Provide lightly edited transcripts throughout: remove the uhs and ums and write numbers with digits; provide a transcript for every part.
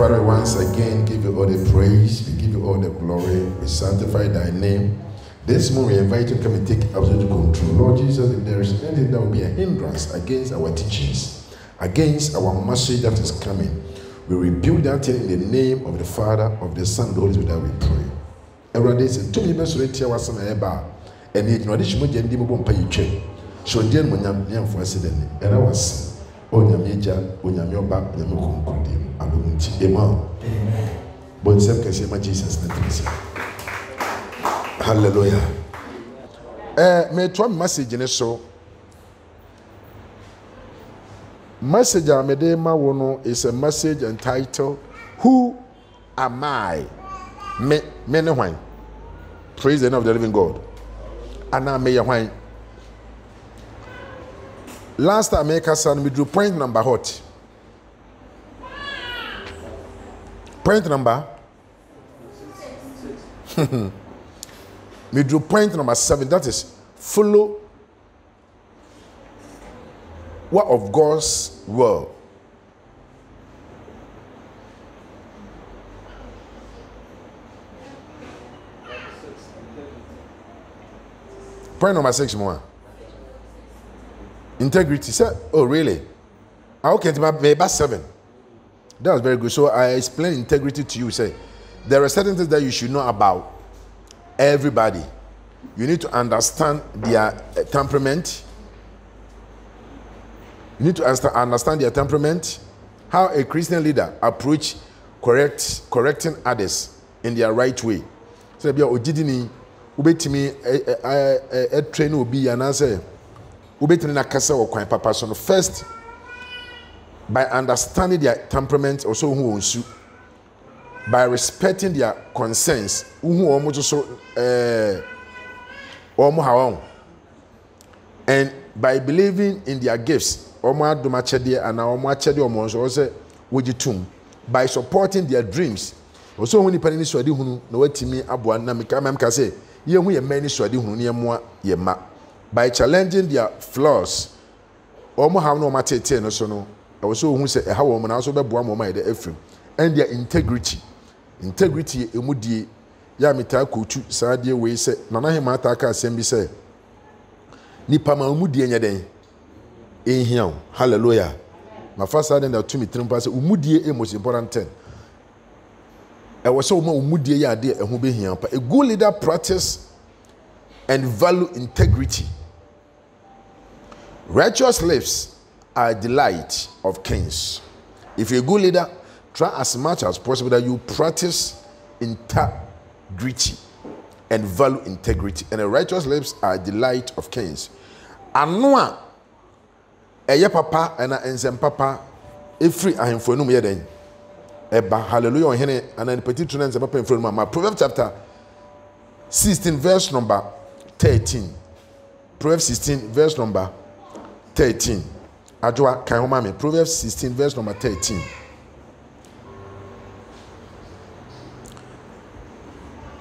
Father, once again give you all the praise, we give you all the glory, we sanctify thy name. This morning we invite you to come and take absolute control. Lord Jesus, if there is anything that will be a hindrance against our teachings, against our message that is coming, we rebuke that thing in the name of the Father, of the Son, and the Holy Spirit that we pray. Everybody said, to me, best to tell us and yet, no addition to the mobile pay check. So, dear Munyam for accident, and I was Onyamija, Onyamioba, Yamukum, Alunti, Amen. But in some cases, my Jesus, hallelujah. May one message in a show. Message Amedema Wono is a message entitled, Who Am I? Many wine. Praise the name of the living God. And I may wine. Last time I make us we drew point number what? Point number? We drew point number 7. That is follow what of God's will. Point number 6 more. Integrity. Say, oh really? Okay, maybe 7. That was very good. So I explained integrity to you. Say, there are certain things that you should know about everybody. You need to understand their temperament. You need to understand their temperament. How a Christian leader approach correcting others in their right way. So be ojidini ubetimi train obi anase ubetimi na kasa okwan papa so no. First, by understanding their temperament, also who onsu, by respecting their concerns, and by believing in their gifts, by supporting their dreams. Also, when you swadi hunu, no wetimi abu anamika say, ye hu ye many swadi hunu ye moa ye ma. By challenging their flaws, omo have no matete no so no. Also who say how woman also be boa mama de afrim. And their integrity. Integrity emudie ya meta kotu saadie we say nana hema ataka asem bi say nipa ma umudie nya den ehia. Hallelujah. My first side that to me trimpa say umudie e most important thing. E wo say umudie ya de ehun be hia pa. A good leader practice and value integrity. Righteous lives are a delight of kings. If you're a good leader, try as much as possible that you practice integrity and value integrity. And the righteous lives are a delight of kings. Anwa eye papa and ensem papa every ahemfo no yeden eba hallelujah ohene and petit tuna ensem papa enfo no ma. Proverbs chapter 16 verse number 13. Proverbs 16 verse number 13. Adwa kan homa me. Proverbs 16 verse number 13.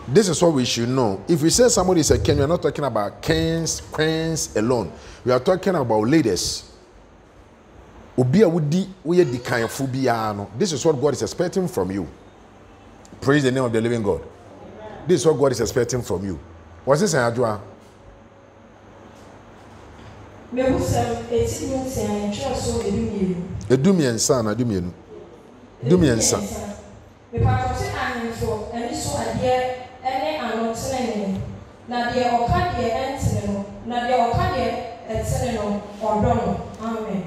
This is what we should know. If we say somebody is a king, we are not talking about kings, queens alone. We are talking about leaders. This is what God is expecting from you. Praise the name of the living God. This is what God is expecting from you. What's this, Adwa?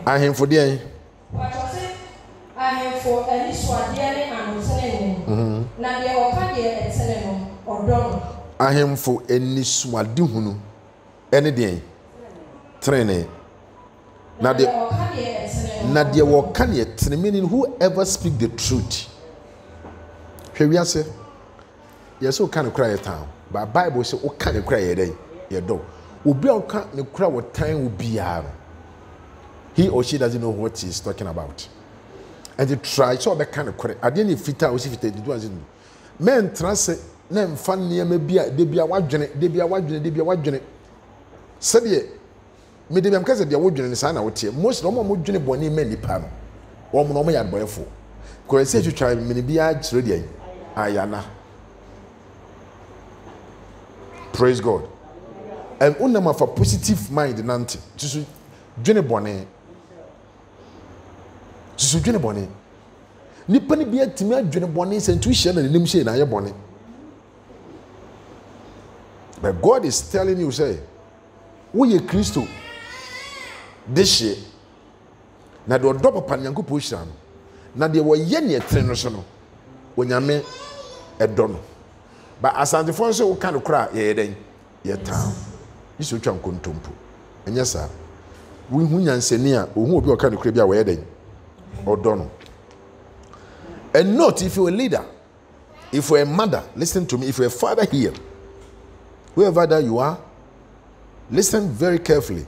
Ahemfo de ahemfo ani so ade ne anotene na de oka de etene no odo ahemfo ani so ade hunu ene de trene na de oka de etene na de oka de etene, meaning whoever speak the truth. Hwe say yes o kan kra town, but Bible say o kan kra ye den ye do obi o kan ne kra wo tan obi ya. He or she doesn't know what he's talking about. And they try so be kind of correct. I didn't fit out if it do as in men trans nem fan near maybe they be a wadjene. Said ye me de am kase de wodwene ne sana wote most no mo dwene boni mani pa no wo mo no mo yad boyfo Because I say you try many be ready. Ayana. Praise God. And unama for positive mind nanti. Just dwene bone. Just dwene bone. Nipa ni bia timi adwene bone sentu hye na nim hye na ye bone. But God is telling you say, we ye Kristo this year. Na de odo papa Nyankopɔn hira no. Na de wo ye ne etre no so no. Onyame edo no. But asante fo so wo kan kra ye den. Ye town. Iso twa nkontompo. Enye sa. We hu nyansani a ohu obi o kan kra bia wo ye den. Odo no. And note, if you're a leader, if you're a mother, listen to me, if you're a father here, whoever that you are, listen very carefully.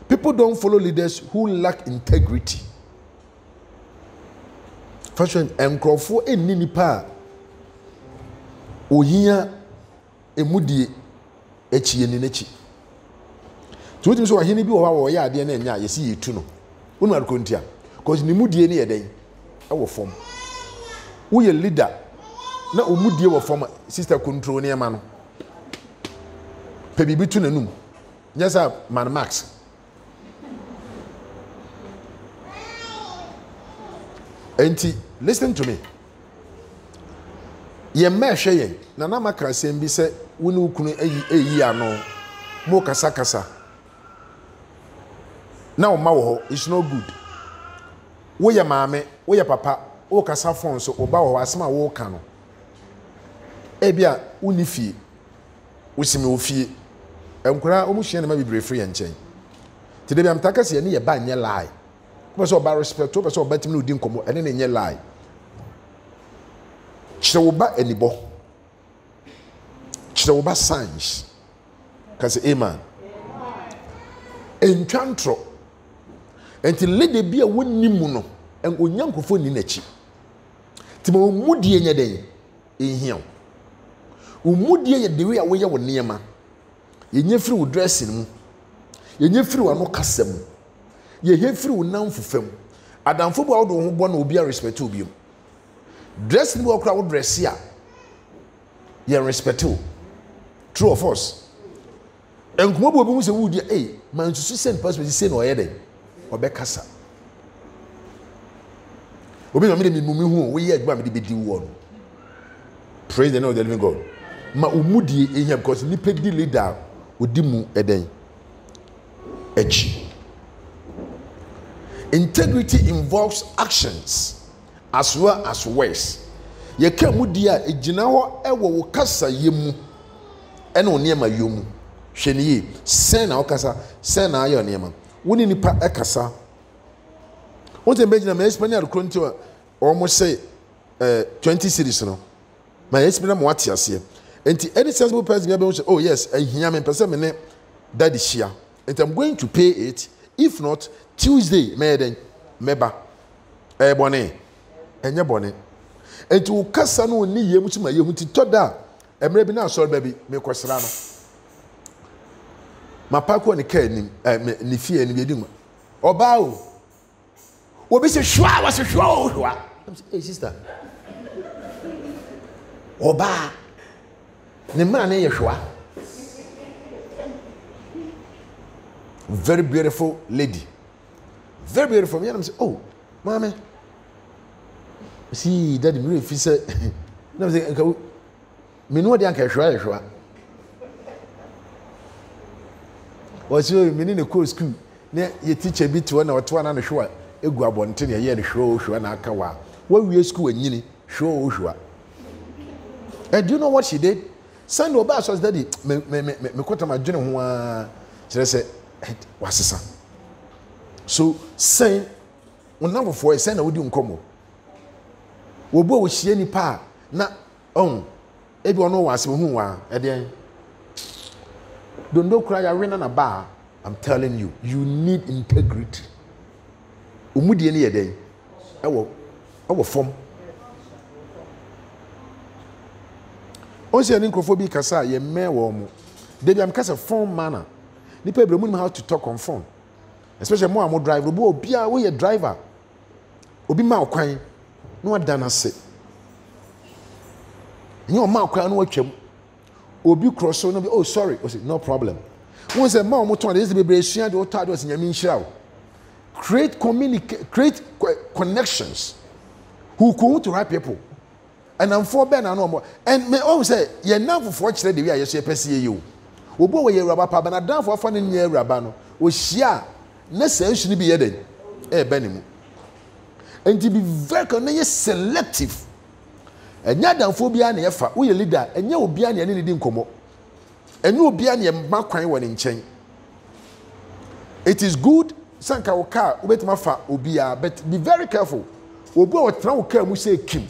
People don't follow leaders who lack integrity. First one, enkrofo enni nipa ohia emudie echi eni nechi. So wetin so ahini bi wo ha wo ya ade na enya yesi yetu no. Unu akontia. Cause ni mudie ni yeden e wo fom. Who ye leader na omudie wo fom sister control ne ma no. Pe bibi tu nanum. Nyasa man Max. Enti, listen to me. Ye mehwe yen na na maka sem bi se woni ukunu eyi ano mo kasa kasa. Na o ma wo ho it's not good. Wo ye maame, wo ye papa, wo kasa fon so oba wo asema wo ka no. E bia woni fie. Wosime wo fie. Enkura omu hye na ma bibre free enchen. Ti de bia mtaka se ye ne ye ba nye lie. Person about respect, person about me udin komo, and then nye lie. Chiroba enibo. Chiroba signs. Can say amen. Enchantro. Until let there be a one nimuno, and onyankofo ni nachi. Timo umudie nye den. Ehia. Umudie ye dewe awoye wo niema. Ye nyefiri wo dressing mu. Ye nyefiri wo anokasa mu. Ye hefiri unam fufem adamfo bo awodo ho bo na obi a respect obi dress ni bo kra wo dress ya ye respect o true or false enkumo bo obi mu se wudi man susu send perspective say no oyede obekasa obi no me de mumi hu wo ye adwuma me de bedi wo no praise the name of the living God ma umudie ehia because ni pedi leader odi mu eden echi. Integrity involves actions as well as words. Ye ka mudia ejina ho ewo wo kasa yemu ene oniema yomu. Hwene ye sen na okasa sen na ayo oniema. Woni nipa ekasa. Wonte mbejina me Espanya kronti almost say 20 series no. My Espanya mo ati ase. Enti any sensible person be say oh yes, ehia me person me ne daddy share. And I'm going to pay it. If not, Tuesday, meba. Bone. Enye bone. Enti wo kasa no ni yemu ti ma yemu ti toda. Emre bi na so baby me kwesra no. Mapako ne ka nim ni fie ni bi edim. Oba o. Wo bi se hwa wa se hwa. Hey sister. Oba. Ne ma na ye hwa. Very beautiful lady. Very beautiful. And I'm saying, oh, mommy. See, daddy, me if he said, no, me know the uncle shwa. Was you me in a cool school? Ne, you teach a bit to 1 or 2 and a shwa. You go about 10 years and show and akawa. When we school and yini, show shwa. And do you know what she did? Send over us was daddy. Me quote my junior who say. Wasisa. So saying on number 4 is saying I would do nkomo. Wo bo wo hie nipa na ebi ono wase hu wa eden. Don't cry ya win na ba. I'm telling you, you need integrity. Umudie ne yeden. Ewo form. On say nkrofo bi kasa ye me wo mo. Debi am kasa form manner. People don't know how to talk on phone. Especially more drive. Obi a we driver. Obi ma okwan. no adana se you ma kwa no atwam obi cross no be oh sorry o say no problem won say ma o moto dey be breshia dey o ta dey o say nyame nhira create connections who go to right people and am for ben na no and me o say ye na for kire dey we ayeso pese ye o obo we ye raba pa ba na dan for afa ne nya raba no o hia na say nsu ni bi ye den e be ni mu and to be very selective enya danfo bia na yefa wo ye leader enya obia na ne di nkomo enya obia na makwan wo ne nchen it is good sanka wo car obetima fa obia but be very careful obi o tra wo car mu say kim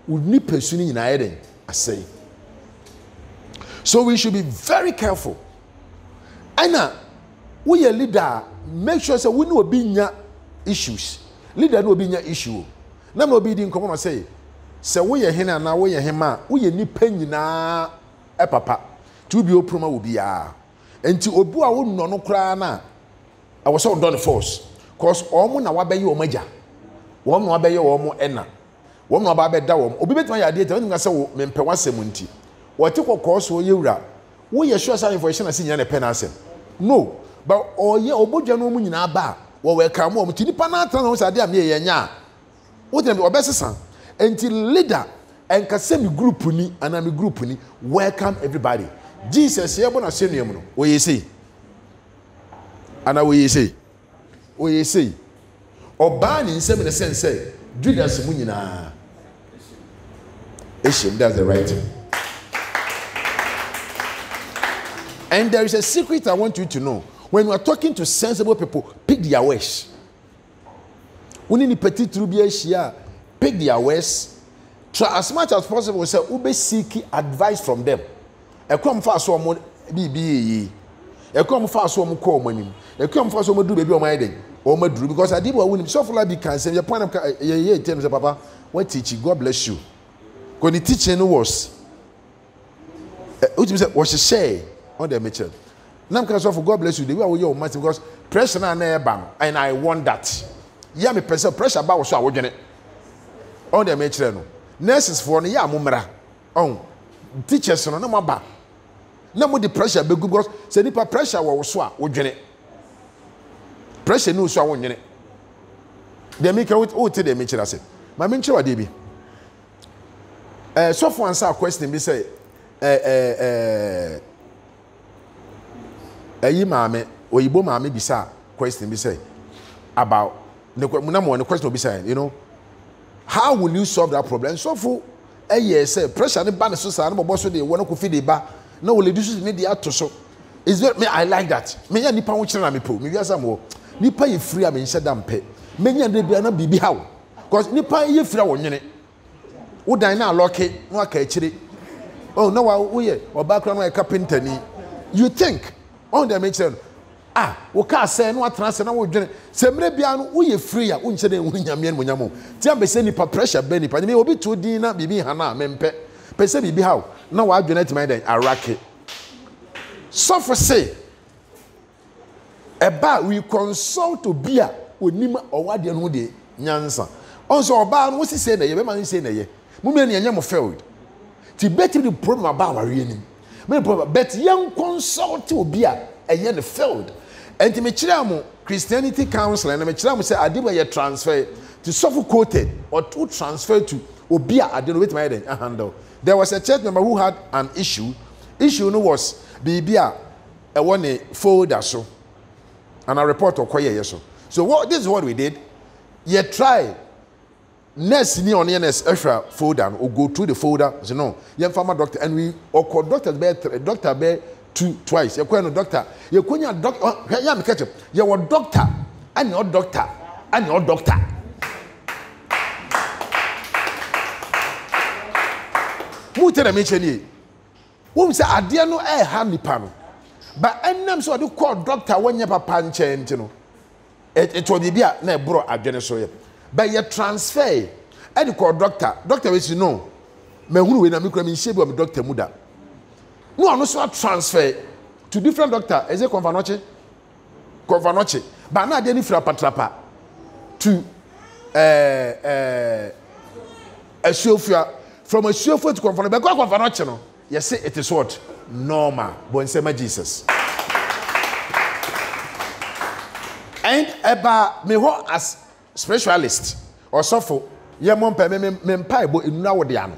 wo ni pesu ni nyina eden asay so we should be very careful ana wo ye leader make sure say we no obi nya issues leader no obi nya issue na no obi di nkomo no say se wo ye hena na wo ye hema wo ye nipa nyina e papa tu bi oproma wo bia enti obu a wo no no kra na I was on the force cause omo na wabaye omaja wo no wabaye omo ena wo no wababe da wo obi betima ya de te wo se wo mempe wasem nti wo te kokko so ye wura wo ye sure say information asi nya ne pen asem no but oye obodwa no mu nyina ba wo welcome mo ti nipa na atra no say ade am ye nya wo te obesesa until leader and kasemi group ni anami group ni welcome everybody Jesus ye bona senuam no wo ye say ana wo ye say oba ni nsem ne sense Judas mu nyina eshem that's the right thing. And there is a secret I want you to know. When you are talking to sensible people, pick their words. When in the petit trubia shia, pick their words. Try as much as possible. Say, ube seek advice from them. E come fast so mo bibi. E come fast so mo call money. E come fast so mo do baby o my den. O mo do because I did what win. So for like be can your point of ye tell me say papa, what teach you? God bless you. Because the teaching was what you say was a share on the Mitchell. Now because of God bless you, the way you massive because pressure na eba and I want that. Yeah, me pressure about so I would on the Mitchell no. Nurses for no ya mumra. On teachers no no ba. Na mo the pressure be good because say nipa pressure wo so a wo dwene. Pressure no so a wo dwene. Dem make out o te the Mitchell ase. Ma me nche wa de bi. So for answer question be say ayi maame oyibo maame bisa question be say about the question be say, you know, how will you solve that problem? So for say pressure ne ba ne so sa ne bobo so de wona ko fi de ba na wo le du so ne de ato so is very me I like that me ya nipa wo kire na me po me wiasa mo nipa ye free a me nhyɛ da mpe me nya de bia na bibi hawo because nipa ye free a wo nwene wo dan na lock no aka akire oh no wo ye oba kra no e carpenter ni you think on the mention wo ka say no atran say na wo dwene se mre bia no wo ye free a wo nche de hu nyame no nyamo ti am be say nipa pressure be nipa me obi to din na bibi ha na mempe pe say bibi hawo na wa dwene ti my den arake suffer say eba we consult to bia onima owade no de nyansa onso oba no wo si say na ye be man say na ye mumia ne nyam failed ti better the problem about our reasoning me problem but young consult obi a eye ne failed and me kire am Christianity council and me kire am say adiba ye transfer to suffer quoted or to transfer to obi a ade no wait my handle. There was a church member who had an issue no was bibia e won folder so and a report okoye so what this is what we did you try nurse ni on nurse extra folder or go through the folder so no you farmer doctor and we or doctor be twice you no doctor you kunya doctor ya me catch you were doctor and your doctor mu tell me cheni wo say ade no e ha nipa no but enam so do call doctor when your papa nche nti no it will be a na bro adwene so ye but you transfer and call doctor we say no me hunu we na me kura me nhye bi o me doctor muda no ano so transfer to different doctor is it convanoche but na dey ni fra patrapa to asuafua from asuafua to comfort be kwa comfort no che no you say it is what normal but say Jesus and about me ho as specialist or suffer ye mo mpa me mpa bo enuna wo de ano.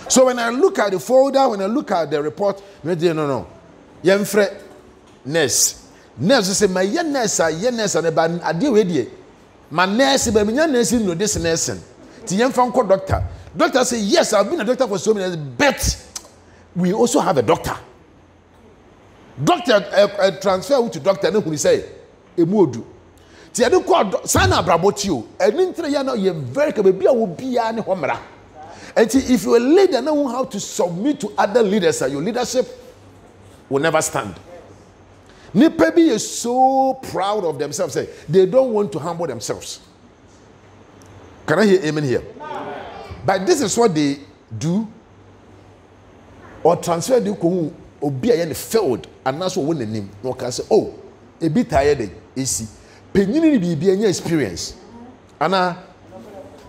So when I look at the folder, when I look at the report, no. Yemfre nurse. Nurse say my nurse and about ade we die. My nurse be me nurse no this nursing. Ti yemfa nko doctor. Doctor say yes, I've been a doctor for so many years, but we also have a doctor. Doctor transfer to doctor no who say emu odu. Ti ade ko sana abraboti o. Eni ntre ya no ye very ka be a wo bia ne homra. And if you're a leader, know how to submit to other leaders, your leadership will never stand. Nipebi is so proud of themselves, say they don't want to humble themselves. Can I hear amen here? But this is what they do, or transfer the who obi a failed and that's what win the name. No can say, oh, a bit tired, easy. Penini be any experience. Anna.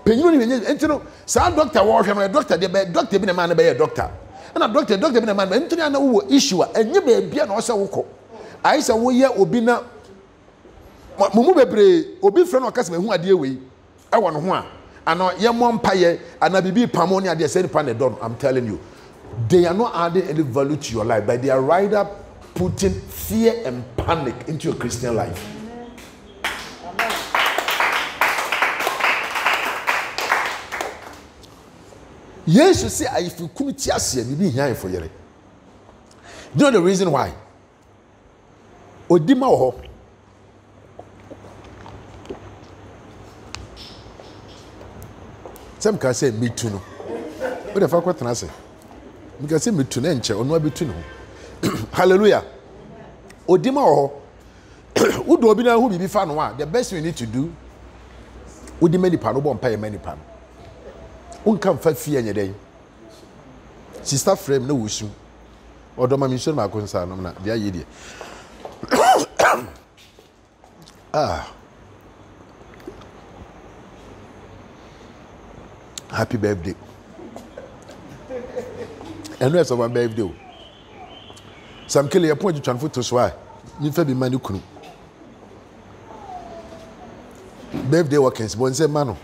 Penini be no. Some doctor work my doctor be doctor be na man be a doctor. And a doctor be na man be ntoni na wo issue and you be bia na o se woko. I say wo ye obi na mumu bebre obi frɛ no kasa mehu ade we. E wo no ho a ano ye mo mpaye ana bibi pamo ne ade se ni pa na don. I'm telling you. They are not adding any value to your life, but they are rather putting fear and panic into your Christian life. Yes, you say if you come to us here, maybe here for you. You know the reason why? Odima oho. Some can say me too. What the fuck what can I say? You can say me too enche onwa be too. Hallelujah. Odima oho. Udo obi na hu bibi fa no a, the best you need to do odima ni pa no bon pa ye mani pa. Unkam fa fie anya den sister frame no wusu odoma mi so ma konsa no na dia ye die happy birthday and no so my birthday some kele yapon ju twan photo so a ni fa bi mani kunu birthday workers bon say mano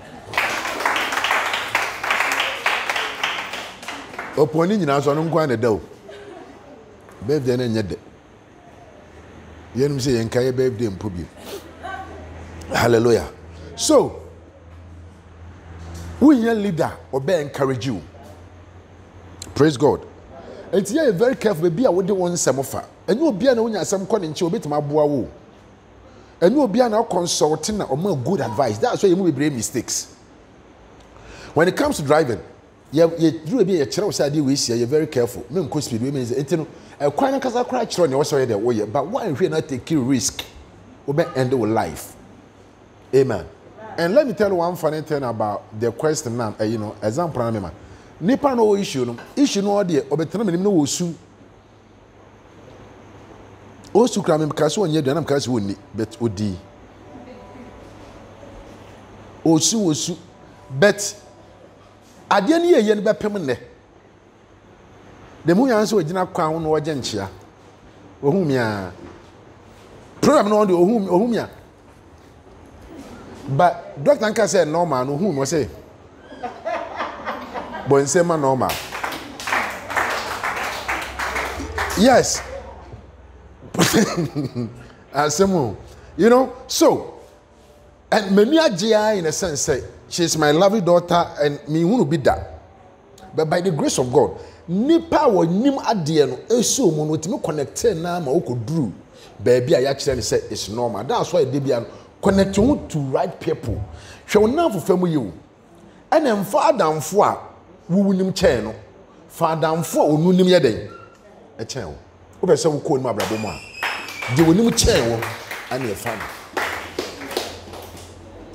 oponi nyina so no nkwa na daw birthday na nyede yenum say yenkaye birthday mpobi hallelujah. So we your leader obe encourage you, praise God. And you are very careful be a wo de won semofa enye obi a na wonya asem kɔ ne nche obetima boa wo enye obi a na consulting na o ma good advice. That's why you move brain mistakes when it comes to driving. You do be a chero say we see you very careful. Me nko speed we mean say no kwan kasa kra chero ne wo so dey wo ye but why we not take risk we be end with life. Amen. And let me tell you one funny thing about the question now, you know, example na me ma. Nipa no issue no dey obetena me no wo su. O su kra me because won ye do na me because won ni but odi. O su but ade ne ye ne bepem ne de mu yan so ogina kwan no oje nchia ohumia program no de ohumia but doctor nka say normal no hu mo say bon say ma normal yes asemu you know. So and many agea in a sense say she's my lovely daughter and me who be that. But by the grace of God, nipa wo nim ade no eso mo no timi connect na ma okoduru baby a ya kire say it's normal. That's why they be connect you to right people. Hwe wona fofam yi and em fa adamfo a wo nim chen no fa adamfo a onu nim ye den e chen wo wo be se wo ko nim abrabo mu a de wo nim chen wo ani e fa.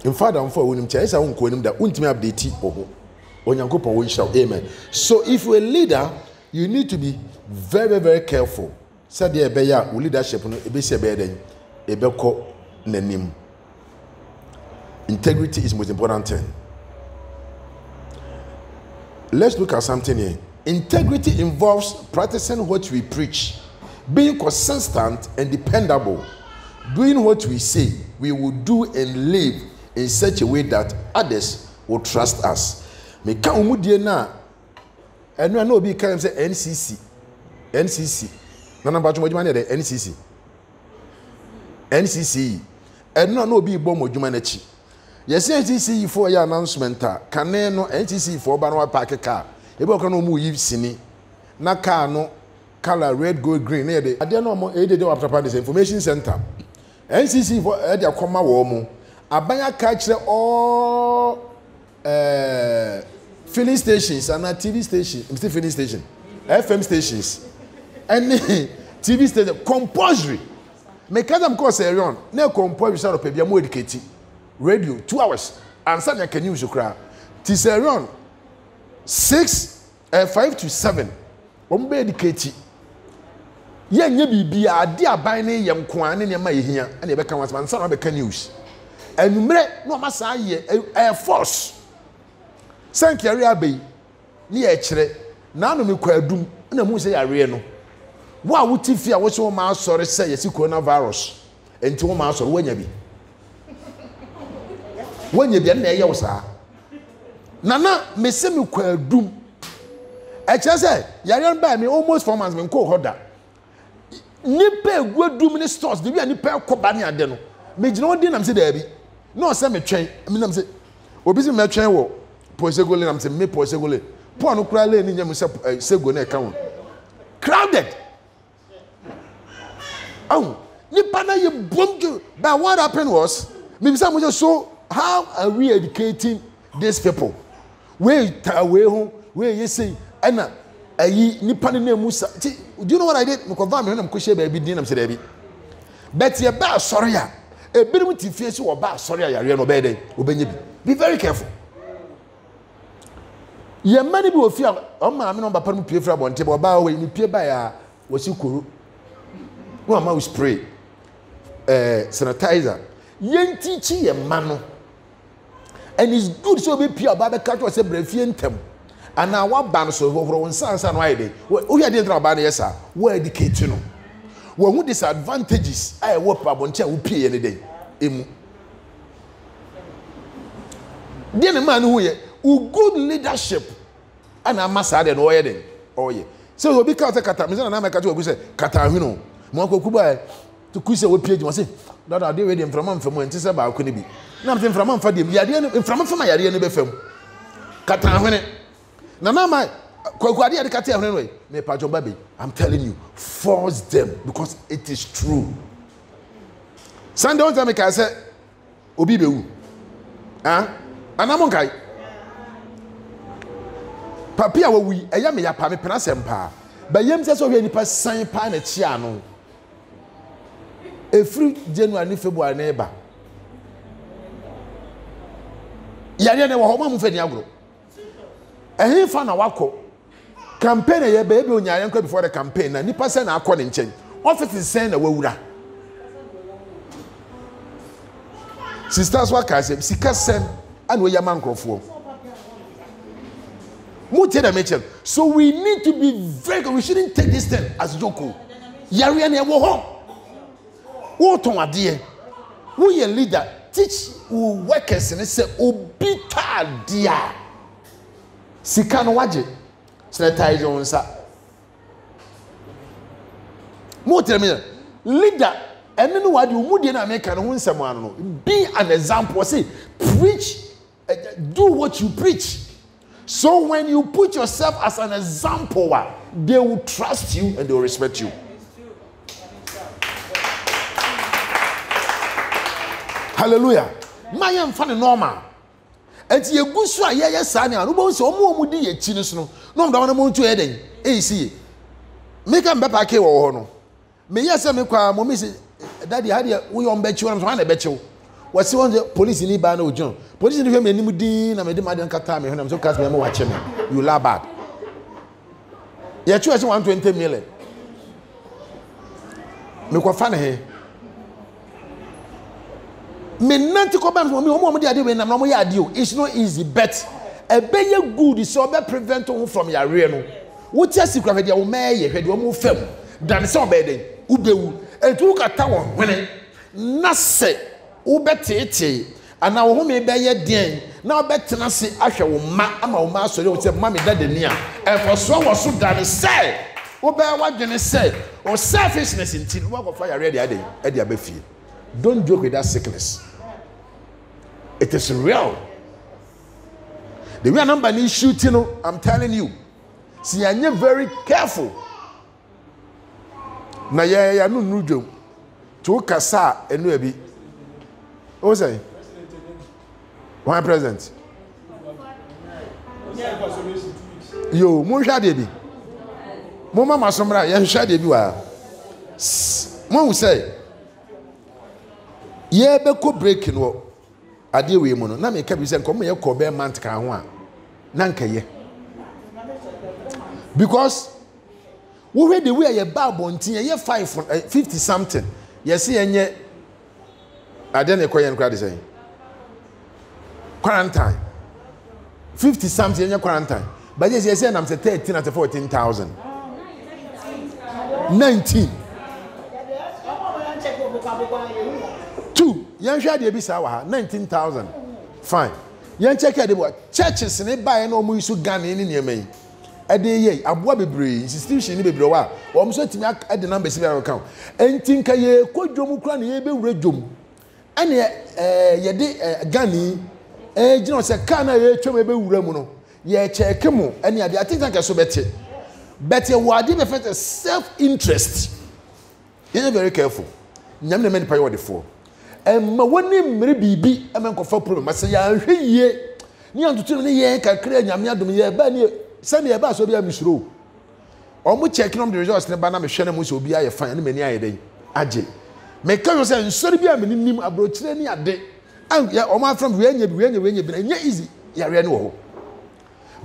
In fact, I'm for him. Chesa unko him that untimi update oho. Onyankopon wo nhyira. Amen. So if you're a leader, you need to be very, very careful. Said the ebeya leadership no ebesi ebeden ebeko nanim. Integrity is the most important thing. let's look at something here. Integrity involves practicing what we preach, being consistent and dependable, doing what we say we will do and live in such a way that others will trust us. Me ka umudie na enu na obi kan say NCC na number 2 modjuma na de NCC enu na obi bo modjuma na chi yes NCC for your announcement kan no NCC for ba no park car e be okra no mu yi sini na car no color red gold green na de ade no mo e de wa papa this information center NCC for e de akoma wo mo abanya ka kire all filling stations and TV stations, still filling station, FM stations, and TV station compulsory. Make them call Serion. No compulsory sort of paper. More educated. Radio 2 hours. And some can use your crowd. Serion 5 to 7. One be educated. Ye be a dear buying yam kwan in your may here and you become one son of the news. And no massa Air Force. Thank you, Ariabe. Ni echere na no me kwadum na mu se yare no wo a wuti a wo so ma asore say yesi coronavirus enti wo ma asore wanya bi na eye wo saa nana me se me kwadum echere say yare ba me almost 4 months me nko hoda nipa egwadum ni stores de bi ani pa koba ne ade no me gina wodi na me se da bi no se me twen me na me se obi se me twen wo Posegole, I'm saying, me Posegole. Poor no cry, any name Segone account. Crowded. Oh, Nipana, you bombed you. But what happened was, maybe someone just saw how are we educating these people? Where home, where you say, Anna, Nipana Musa. Do you know what I did? I'm Kushe baby, Dinam said, but you're bad, sorry. A bit of face you are bad, sorry, you're no better. Be very careful. Ye many people fear ma me no papa no pie fra bonte bo ba we ni pie ba ya wasi kuru no ma we spray sanitizer yen teach ye ma no and it's good so be pie ba be catch us brafie ntem ana wa ba no so horo won sansa no aide wo ya dey tra ba na yesa wo educate no wo hu disadvantages ai wo pa bonte wo pie ye ne dey emu dey ne man hu ye good leadership and I'm massad and oil. Oh, yeah. So, we can't take a time. I'm not going to say, Catahino, Monco Kuba to Kusa would page. I say, that I did him from when Tissa about couldn't be. Nothing from for them. Yadian from my idea in the film. Catahine. Nana, my Quadia the Catahine, me Pajo Baby. I'm telling you, force them because it is true. Sunday, I said, Obibu. Ah, and I'm okay. Papia we eya me ya pa me pena sempa ba yem se so hwe nipa san pa na chia no every January February na eba yare ne wo ho ma mu fani agro ehin fa na wako campaign ye ba ebe onyare nkwa before the campaign na nipa se na akọ ne nchen office sen na wawura sisters wa ka se sika sen and we yama nkrofo. So we need to be very good. We shouldn't take this thing as joke. Yari ne wo ho. Wo ton ade. Wo ye leader. Teach wo workers and say obi ta dia. Sika no waje. Sanitize on sa. Mo tell me leader ene no wade mu de na make no nsem anu no. Be an example. Say preach, do what you preach. So when you put yourself as an example, they will trust you and they will respect you. Hallelujah. My am funny normal. And you go so yeah sani anu bo so omo di ye chi no so no da mo ntu eden e see me kan be park wo ho no me yes me kwa mo me say daddy how dey we on be chi wo so na be chi what's on the police in Iba no John? Police in the family Nimudin, and Madame Kata, me, and I'm so cast me watch him. You laugh bad. You're 120 million. Me kwa fan here. Me nanti ko ban for me, omo dey ade we na mo ya ade o. It's not easy, but Ebeye good so be prevent you from yare no. What you see crave dia wo meye hwe de wo fam. Dan se obeden ubewu. Etu kata wo hwene. Na se wo betete ana wo me beye den na wo betena se ahwe wo ma ama wo ma so le wo se ma me dadani a. Efo wo so dan se wo be wadwene se o selfishness inti wo go fire ready ade e dia be fie. Don't joke with that sickness. It is real. The way number is shooting, I'm telling you. See, I'm very careful. Na ya no nujo. To kasa enu ebi. O say? Why present? Yo, mo hwa de bi. Mo mama somra, ya hwa de bi wa. Mo say, ye be ko break no. Ade we mu no na me ka bi se nko me ye ko be month kan ho a na nka ye because we read the way ye ba bontin ye 50 something ye se yenye ade na ko ye nkra de say quarantine 50 something yenye quarantine but ye say na 13 at 14,000 19 2 yan hwa de bi sa wa 19,000 fine yan check de bo churches ne buy na omo isu Ghana ni niamai e de ye aboa bebre institution ni bebre wa omo so timi de number si be account entin ka ye kodwom kura ne ye be wura dwom ane ye de Ghana gina se ka na ye twem be wura mu no ye check mu ane ade atinka ka so bete but ye wade be fit self interest. You very careful nyam na me pay what for ma woni mmere bibi ama nkofa problem ase ya hwe yie ni antutu ne ye kakra nyame adom ye ba ni se ne ye ba so bia misuro omo check nom the results ne ba na me hwe na mo so obi aye fan ne mani aye den age me ka yo se nsori bia me nim abrochire ni ade ya omo afram we anya bi na nya easy ya re ne wo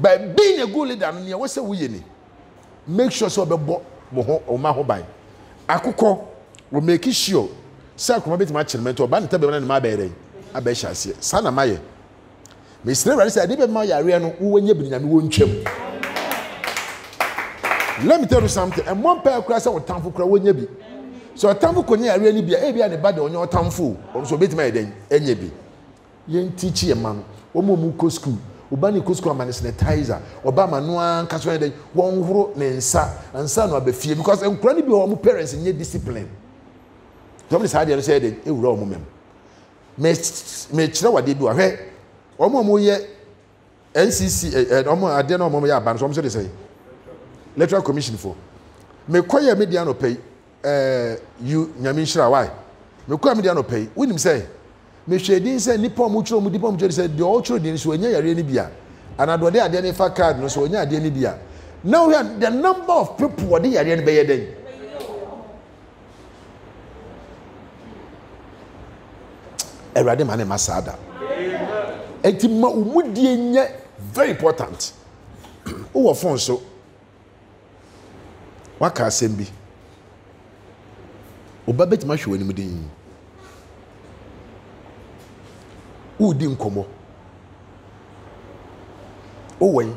but being a good leader ne wo se wo ye ni make sure so obebo mo ho o ma ho ban akukọ we make sure say kuma beti ma chirmento ba nta be na ma be re aba hia ase sa na maye me sire re say ade be ma yare no wo nya bi nyame wo ntwam. Let me tell you something, and one pair crash or tamfo kra wo nya bi so tamfo konya yare ni bia e bia ne ba de onyo tamfo o so beti ma eden enya bi yen teach ye man wo mu ko school oba ni ko school man sanitizer oba ma no an kaso eden won horo ne nsa no abafie because enkura ni bi wo mu parents nye discipline. Somebody said it will roam mem. Me chira wade bi wa hwe. Omo ye NCC omo ade na omo ya ban so they say. Electoral Commission for. Me koye media no pay you nyame hira why. Me koye media no pay. Wonim say me hwedin say nipa omo chiro omo dipa omo chiro say de all chiro din so anya yare ni bia. Anado de ade ne fa card no so anya ade ni bia. Now the number of people what they yare ni be ye den. Erade mane masada. Enti ma umudie nye very important. Wo phone so. Waka asembi. Oba betima hwe wani mudin. Udi nkomo. Owen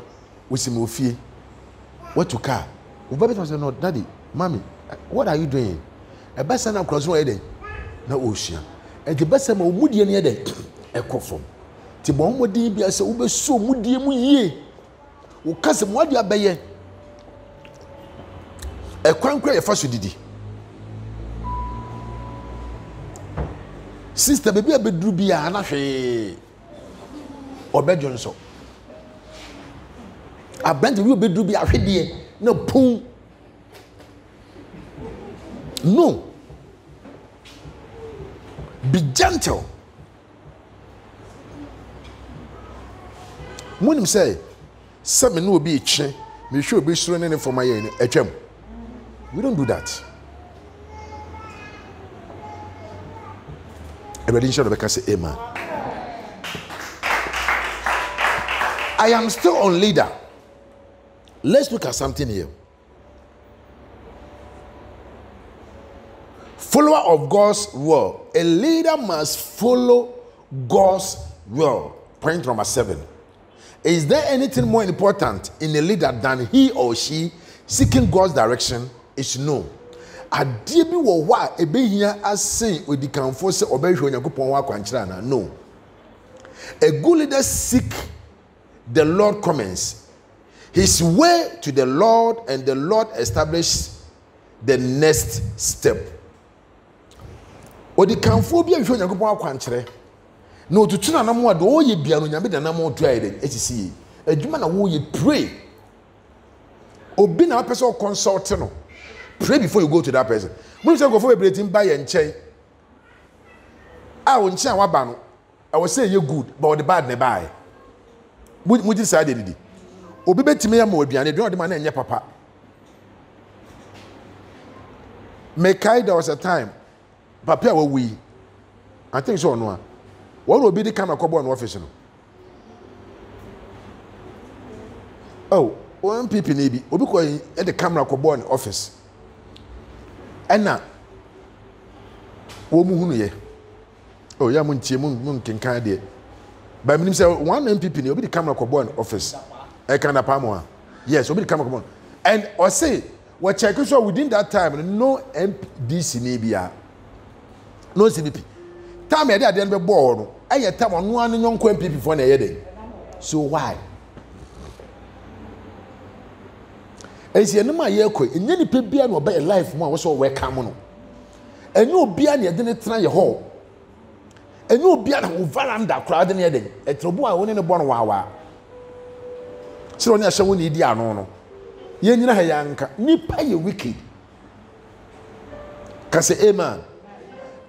usimi ofie. What to car? Oba betima say no daddy, mommy, what are you doing? Eba sana cross no eden. Na ocean. And the best time of Moody and Yede, a coffin. Tibon would be as a uber so moody mu ye. O cousin, what you are baying? A crown cray a first did. Sister, baby, a bit drubia, and a or bedroom so. A brand will be drubia, no poom. No. Be gentle. When him say, "Some will be a chain, me sure be surrendering for my a gem." We don't do that. Everybody should have say amen. I am still on leader. Let's look at something here. Follower of God's will. A leader must follow God's will. Point number 7. Is there anything more important in a leader than he or she seeking God's direction? It's no. Adeɛ bi wɔ hɔ a ebehia asen odikanfo sɛ ɔbɛhwɛ Onyankopɔn wɔ akwankyerɛ ana? No. A good leader seek the Lord comments his way to the Lord, and the Lord establishes the next step. Odikanfo bi ahwɛ Onyankopɔn akwankyerɛ. No to tuna na mo ado o ye bia no Nyame da na mo to ayɛ etisi. Adwuma na wo ye pray. Obi na person consult no. Pray before you go to that person. When you say go for a breathing by and chain. I won't say wabano. I will say you're good, but the bad ne buy. Would decide it? Obi beti me mo aduane, do the man enye papa. Mekai there was a time. Papa we. I think so no. What will be the camera kobo on office no? Oh, one people maybe. Obi ko at the camera kobo on office. Ena wo mu hunu ye. Oh ya mun tie mun kenkan de. But me say one MPP ne obi the camera kobo on office. E kan pa mo. Yes, obi the camera kobo. And or say what check so within that time no MDC ne bia. No CDP. Time e dey ade be ball no. Eye time onu anu nyonko MPP for na ye dey. So why? Esi enema ye kɔ enye nipa bia na ɔbɛ life mu a wo so welcome no enye obia na yɛde ne tena ye hɔ enye obia na wo veranda crowd ne yɛde etrobo a wo ne ne bɔ no wawa siro ne ahyɛ wo ne di ano no ye nyina ha yanka nipa ye wicked ka se amen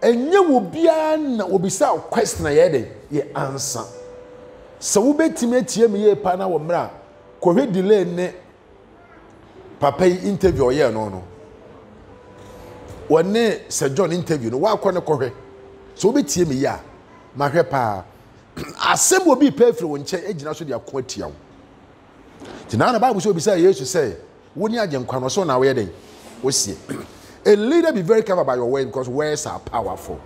enye wo bia na obisa question na yɛde ye answer sɛ wo betime tie me ye pa na wo mra kɔhwe delay ne Papa interview yeah no. One Sir John interview no wa kɔ kɔhwɛ. So be tie me ya. Ma hwɛ pa. Asɛm will be pay for wo nkyɛ egyina so de akɔ atia wo. Ti na Bible so be say Jesus say, wo ni agyenkwa no so na wo yɛ den. Wo sie. A leader be very careful about your words because words are powerful.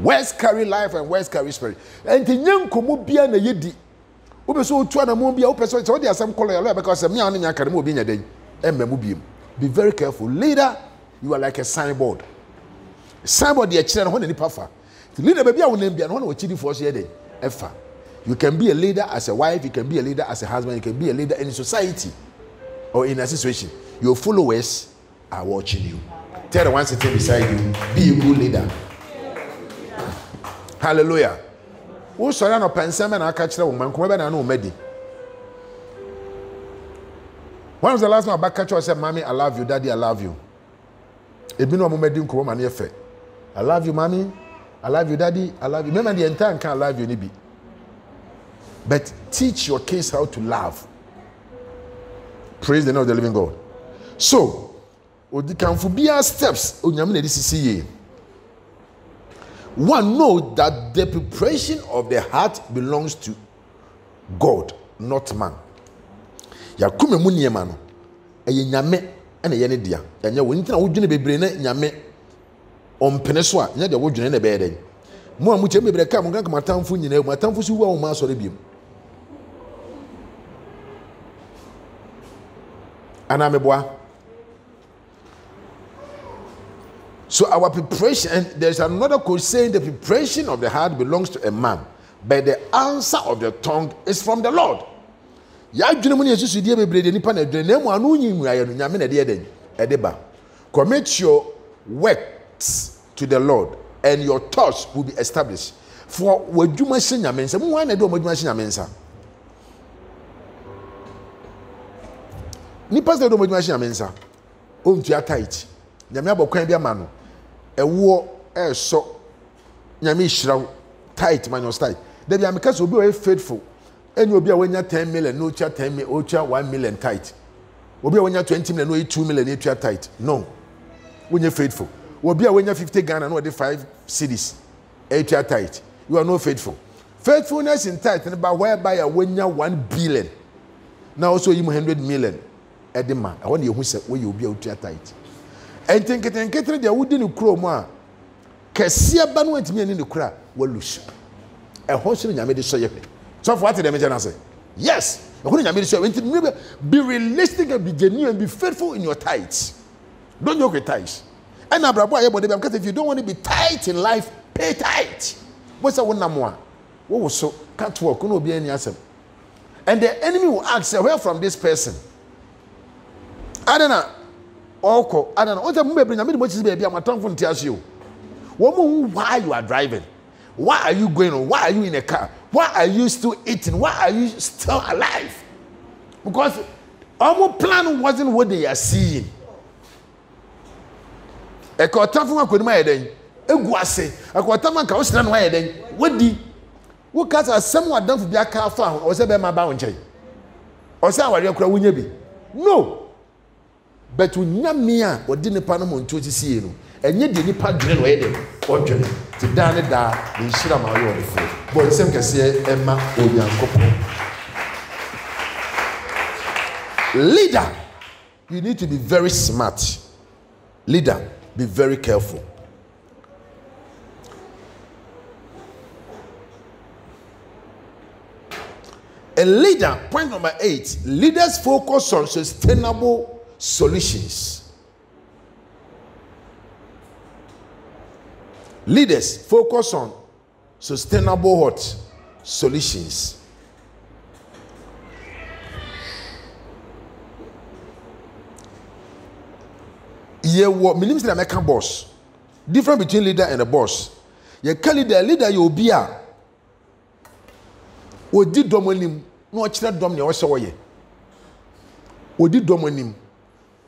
Words carry life and words carry spirit. And the young komo bia na yedi. So be very careful. Leader, you are like a signboard. Signboard the children when any puffer. Leader baby I will name be and one chidi for day. You can be a leader as a wife, you can be a leader as a husband, you can be a leader in society or in a situation. Your followers are watching you. Tell the one sitting beside you, be a good leader. Hallelujah. Who saw no pensament and I catch the woman, come over and no medi. When was the last time I back catch you said, Mommy, I love you, Daddy, I love you. It been no medin come and effect. I love you, Mommy, I love you, Daddy, I love you. Remember the entire can't love you, Nibi. But teach your kids how to love. Praise the name of the living God. So, the can be our steps. One, know that the preparation of the heart belongs to God, not man. Yakume muni emano. Eye nyame ene ye ne dia. Enya wo ntina wo dwene bebre na nyame ompene so a nya de wo dwene na be den. Mo amu che bebre ka mo kan matamfo nyina mu matamfo su wa wo ma sore biem. Ana meboa. So our preparation, and there's another quote saying the preparation of the heart belongs to a man, but the answer of the tongue is from the Lord. Commit your works to the Lord, and your thoughts will be established. For what you must say, a war so nyame shiraw tight man tight there be ameka so be faithful any obi a wanya 10 million no cha 10 million o cha 1 million tight obi a wanya 20 million no 2 million no cha tight no when you faithful obi a wanya 50 Ghana no 5 cedis e cha tight you are not faithful. Faithfulness in tight and about whereby a wanya 1 billion now also you 100 million edema I want you who say where you be out tight. And think it and get ready, I wouldn't crow more. Cassia Banwent me in the crowd will lose. A horse in Yamedi Soya. So, what did the Major say? Yes. Be realistic and be genuine and be faithful in your tithes. Don't joke with tithes. And because if you don't want to be tight in life, pay tight. What's that one more? What was so? Can't work. No be any answer. And the enemy will ask, where from this person? I don't know. I don't know. What's the baby? I'm a tongue from TSU. Why you are driving? Why are you going on? Why are you in a car? Why are you still eating? Why are you still alive? Because our plan wasn't what they are seeing. A quarter from a good my day. A guase. A quarter man can stand my day. What did what cats are somewhat done for be a car found or say my boundary? Or say what you're crowing? No. But we nyamia or didn't panamon to see you. And yet the nipa drill wedding or drill to down it down in Shirama or the food. But the same can say Emma or young couple. Leader, you need to be very smart. Leader, be very careful. A leader, point number 8, leaders focus on sustainable solutions. Leaders focus on sustainable solutions. Yeah, what means that American boss? Difference between leader and a boss. You call leader you be a. Odi domonim no akire dom ne wo hye wo ye. Odi domonim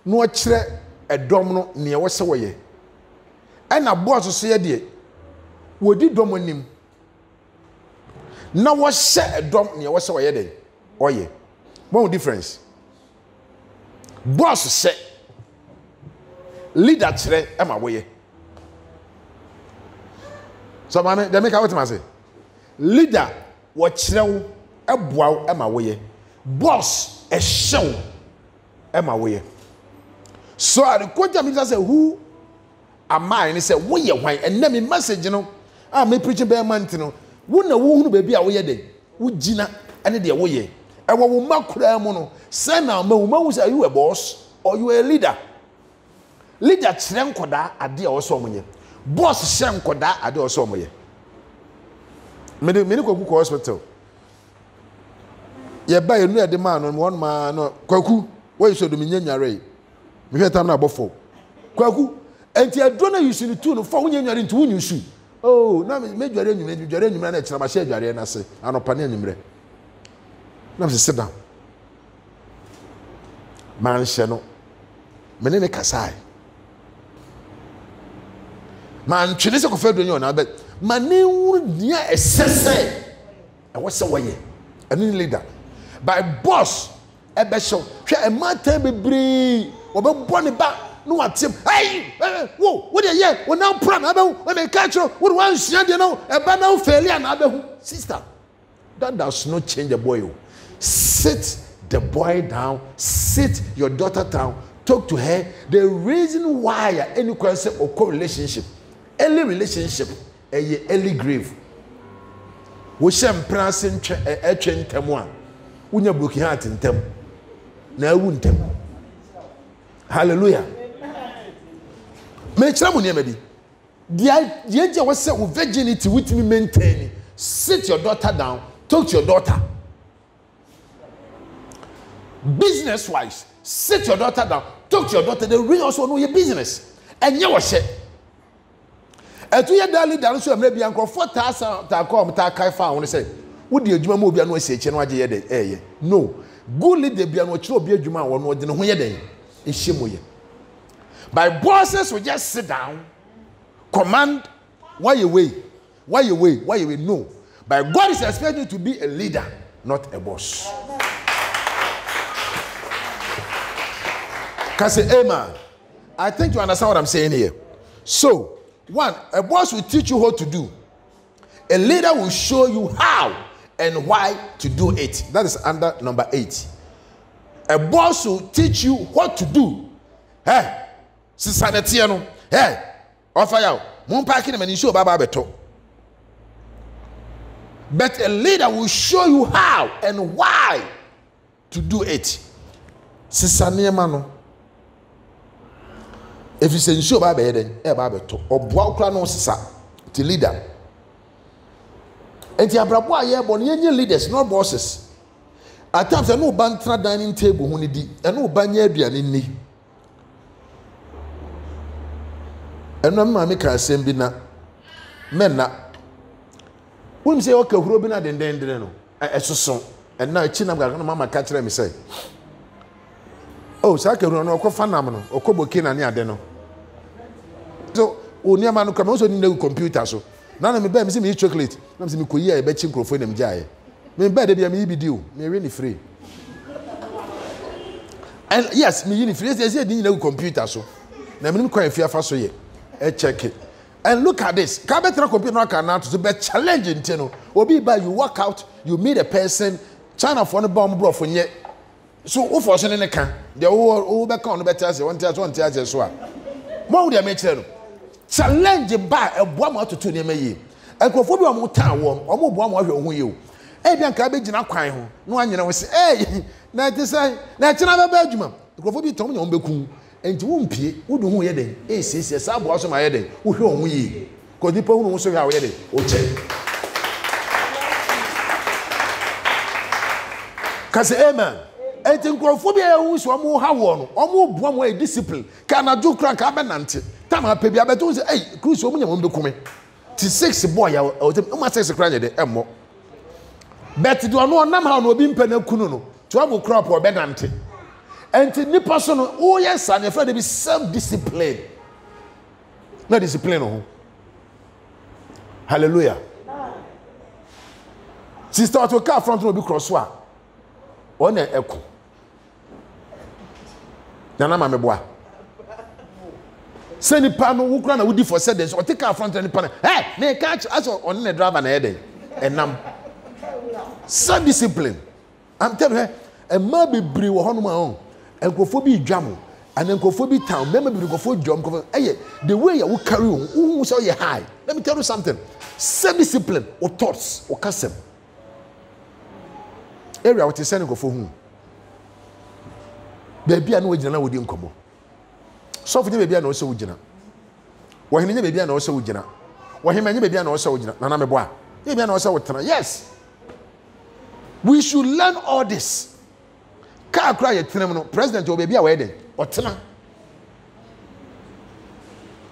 no akire edom no ne wo hye wo ye. Ena boss so ye de wodi domonim na wo hye edom ne wo hye wo ye de oye. One difference. Boss say leader kire e ma wo ye. So mama dem make what ma say. Leader what chrew a bow ema way. Boss a show ema way. So I quote me say who am I? And he said, we are why and let me message, you know. I may preach a bear man, you know. Wouldn't a wound baby away day. Would Gina and the away. I will mark mono. Send now, Mo, are you a boss or you a leader? Leader Trenkoda at the also. Boss Shankoda at the also. Many go hospital. You buy a new demand on one man. Kwaku, where you should dominion your ray. We had time about 4. Kwaku, and you don't use the two for when you're into one you shoot. Oh, now make your enemy manage. I'm a shade, and I say, I'm a panel. Now sit down. Man, Shano. Menene Kasai. Man, Chinese of Federal, but my name near a sensei. And what's the way? A new leader. By boss, a bishop, a matter be bree, or bonny back, no at him. Hey, whoa, what a year, when now pram, when they catch you, what once you know, a banner failure and sister. That does not change the boy. Sit the boy down, sit your daughter down, talk to her. The reason why any concept or co-relationship, early relationship, a early grave. We shall prancing a chain temwa. When you're broken heart in them. Now wouldn't them. Hallelujah. Make some money, the idea was set with virginity with me maintain. Sit your daughter down, talk to your daughter. Business wise, sit your daughter down, talk to your daughter. They really also know your business. And you was it. And 2 years daily dance so maybe uncle 4,000 ta come ta kai fa won say would the adwuma mo bia no ase che no age ye de no good leader bia no chiro bia adwuma won no de no ho ye den e hyemoye. By bosses will just sit down command why you way no. But God is expecting you to be a leader, not a boss. Can say amen. I think you understand what I'm saying here. So 1, a boss will teach you what to do. A leader will show you how and why to do it. That is under number 8. A boss will teach you what to do. Hey, sisanetiano. Hey, offer you. Mon parking and show baba beto. But a leader will show you how and why to do it. Sisane mano. If you say show ba be den, e ba be to. Oboa okra no sisa. The leader. Enti abrabo aye bo no yenye leaders, not bosses. At times no bantra dining table hu ni di, e no banya aduane ni. Eno ma me ka asem bi na men na won say okay huro bi na den no esoso and na chi na ga no mama ka kire me say oh sa ka huro no okofa nam no okoboki na ne ade no so oni ama no kama so ni na computer so na me ba me say me chocolate na me say me koyi e be chi nkrofo na me jae me ba de bia me bi deal me we ni free and yes me ni free say di na computer so na me kwa afia fa so ye check it. And look at this. Kabetra computer no can to be challenging you obi by you walk out, you meet a person, China for the bomb bro for ye. So who for so ne kan. The who be kan no better say one tears so a. Mo we make challenge by e boa mo atoto ne mayi. Ekrofo bi o mo tan wo, o mo boa mo ahwe ohun ye o. E bia nka be gina kwan ho. No anyere we say, "Eh, na ti say, na china be ba adwuma." Ekrofo bi tom nya beku. Enti wo mpie wo do hu ye den siesie sa bo so ma ye den wo hwe ohun yi ko dipa hu no so hwe a wo ye den o che ka say amen enti nkrofo bi e hu so mo ha wo no o mo bua mo e discipline ka na do kra ka be nante tam ha pe bia be to say ei cruise o mo nya mo be kume ti 6 boy ya o tem o ma 6 kra nya de emmo bet do no nam ha no obi mpa na kunu no to abo crop o be nante. And the person, oh yes, and if they be self-discipline, not discipline, oh. Hallelujah. Sister, to car front will be crosswa. On an echo. Nana mame boa. Send the panel who can would for said this or take our front and the panel. Hey, they catch us on the driver and head. And self-discipline. I'm telling her, a maybe brew on my own. Enkofo dwam and enkofo town member be enkofo dwam the way you carry on who say you high. Let me tell you something. Self discipline or thoughts or custom area what is send enkofo hu baby anu wogina na wodi nkomo so for baby anu so wogina wo hene baby anu so wogina wo hene baby anu so wogina na me boa baby anu so wotena. Yes, we should learn all this. Ka akra ye tenem no president obebi a we den otena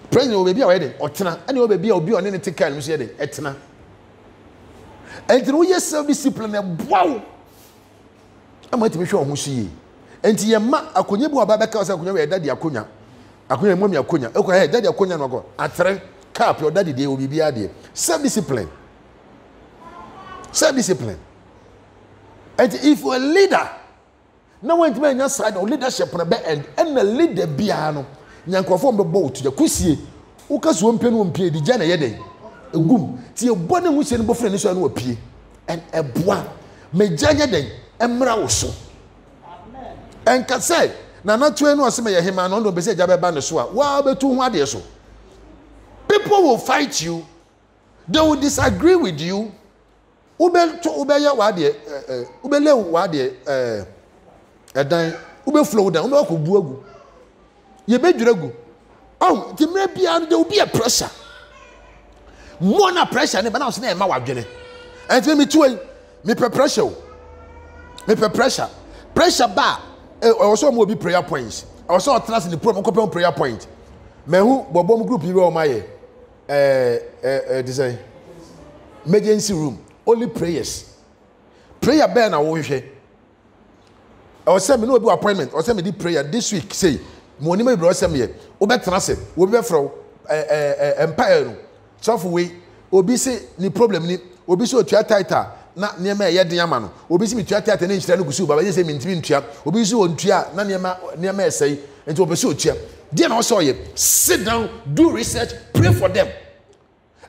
president obebi a we den otena ani obebi a obi one ne take kan so ye den etena enti no ye self discipline e boawo amati me hwe ohun so yi enti ye ma akonye bu aba beka so akonye we daddy akonya mami akonya ekwa he daddy akonya no go atre cap your daddy dey obi bia dey self discipline and if you a leader na when you your side or leadership na be end and the leader bia no nyankofo mbebo to kusie wo kaso mpe no mpe di gya na ye den egum ti e bone hu se no bofre ne so na opie and eboa me gya ye den emra wo so amen en ka say na na to enu ose me ye hema no ndo be se gya be ba ne so a wa betu hu ade so. People will fight you, they will disagree with you. Ubele wade edan ube flow down ube ko buagu ye bedwiragu oh ti me bia there will be a pressure more na pressure ne ba na so na e ma wadwene enti me tuoi me pressure ba also mo be prayer points also trust in the program prayer point me hu bobom group yi o ma ye design emergency room only prayers prayer be na wo hwe I was saying, no appointment. I was saying, me prayer this week. Say, money me bro say me. Obe transe. Obe from empire. So for we, obi say ni problem ni. Obi say otua title. Na niema ye den ama no. Obi say me tua title na nhyira no gusu baba. Ye say me ntimi ntua. Obi say ontua na niema esai. Enti obi say otua. Dey na so ye. Sit down, do research, pray for them.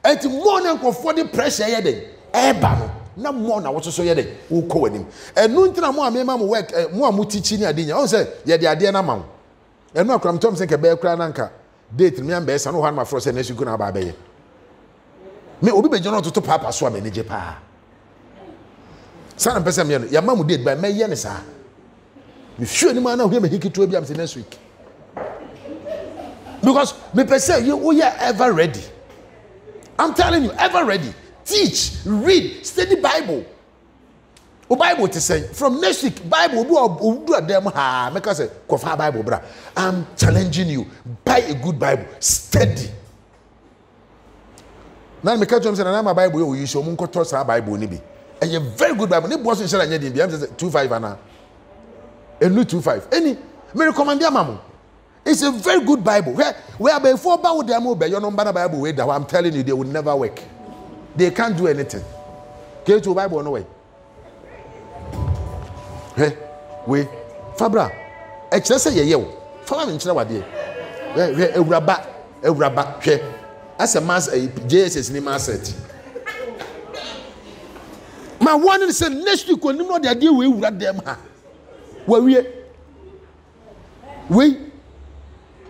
Enti more na for the pressure ye den. Eba no. Na more na what so ye dey wo ko wanim enu ntina mo amema mo work mo amu teaching ni ade nya o say ye de ade na ma wo enu akram tom say ke be kra na nka date me am be sa no han ma fro say na su go na ba be ye me obi be jono to papa so am enije pa Sana person me no. Ya mamu date by me ye ne sa. Me sure ni man na hear me hiki to am say next week. Because me person you are ever ready. I'm telling you, ever ready. Teach, read, study Bible. O Bible to say from next week Bible do them ha make us say kofa Bible bra. I'm challenging you. Buy a good Bible. Study. Now me catch you say na my Bible you use so mun ko to sa Bible ni bi. And a very good Bible. Ni boss in share anya din bi am say 25 ana. Enu 25. Any me recommend ya mamu. It's a very good Bible. Where before Bible them obey your number Bible way that I'm telling you they will never work. They can't do anything. Get to Bible no way. Hey, we Fabra. Ekye say ye o. Fabra me nkyere wade. We ewuraba hwe. As a mass JSS ni maset. My one say next week onim no de we ewura dem ha. We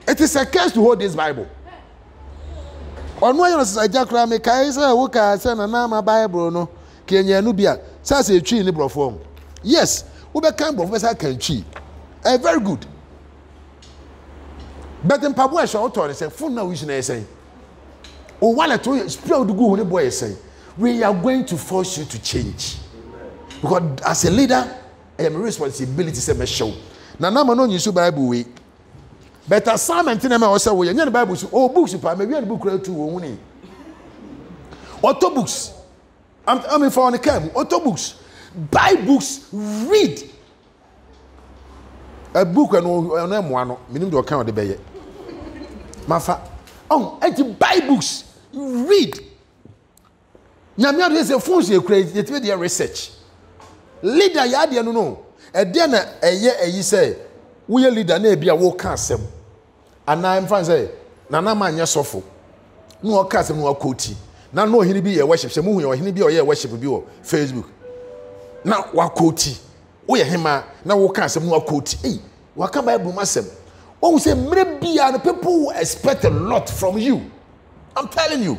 it is a curse to hold this Bible. On why you say Jakra me kai say wo ka say na my Bible no Kenya no bia say say twi ni brofo. Yes, we be kan brofo say kan twi. Very good. But in Pabua show to say phone na we should say. O wala to spirit do go ni boy say. We are going to force you to change. Because as a leader, I am responsibility say me show. Na na no use Bible we. But assignment na me o say we nya Bible so o books pa me we the book read to wo ni. Auto books. I'm for on the cam. Auto books. Buy books, read. A book and no mo minim do kan o de beye. Mafa. Oh, and buy books, read. Nyame ade say phones you create you do research. Leader ya de no. E de na eye ayi say we leader na e bia wo ka asem. Ana I'm fan say na na ma anya sofo. No o ka asem no akoti. Na no ohini bi ye worship, se mu hu ye ohini bi o ye worship bi o Facebook. Na wakoti. Wo ye hema na wo ka asem no akoti. Eh, waka Bible masem. Oh, say maybe people expect a lot from you. I'm telling you.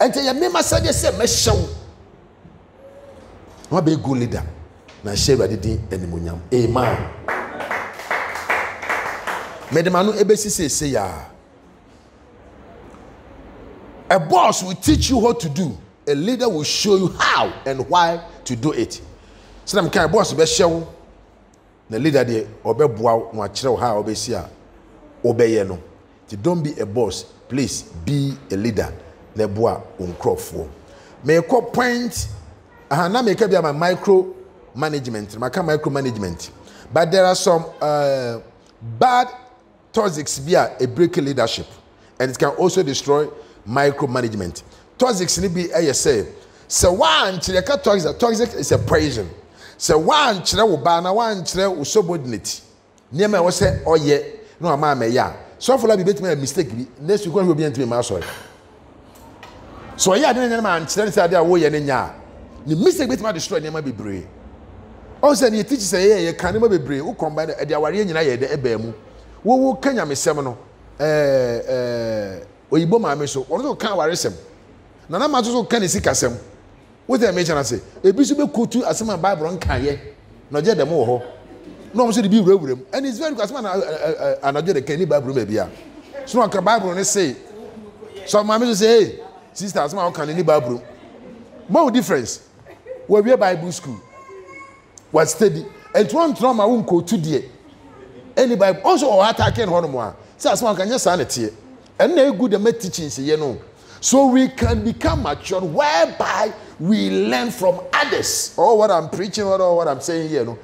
And tell you, me message say me show. What be good leader? Na share ready din animunyam. Amen. Medemanu ebesi say ya. A boss will teach you what to do. A leader will show you how and why to do it. So I'm kind of boss be show. The leader dey obeboa no akire how obesi a obeye no. Don't be a boss, please be a leader. Neboa uncrofo. May call point na make be my micro management. My micromanagement. But there are some bad toxics via a breaking leadership, and it can also destroy micromanagement. Toxics ni be say one toxic is a poison. So one chire wo ba na one chire wo subordinate. Niam we say oye no ama me ya. So for be betime mistake bi next week we be ntime ma sorry. So yeah den man chire say ade a wo ye ne nya. The mistake betime destroy niam bebre. Also the teacher say ye kan niam bebre wo combine e de aware nyina ye de eba mu. Wo kanya mesem no oyibo ma me so ono kan aware sem. Na na ma so kan esi kasem. What they mention say ebi so be quote asema Bible nkan ye no je dem wo ho no so dey be wurewurem and it's very good asema na je the kan ni Bible me bia so no kan Bible ne say so mama say hey sister asema kan ni Bible more difference we be Bible school was study and one trauma won quote there any Bible also o attacking ho no mo a say asema kan nya sa na tie and na good the teaching say ye no. So we can become mature whereby we learn from others. Or what I'm preaching or what I'm saying here. No?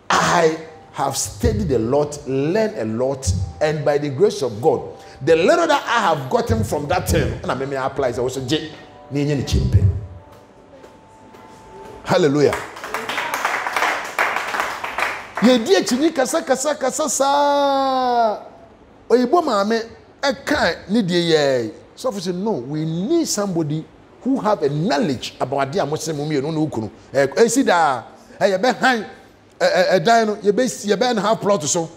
I have studied a lot, learned a lot, and by the grace of God, the little that I have gotten from that term, and I may apply it also. Hallelujah. Ye die chini kasa sa. Oyibo maame e kan ni die ye. So for say no, we need somebody who have a knowledge about the amosi mumie no no kunu. See da you be han dan no you be half plot so.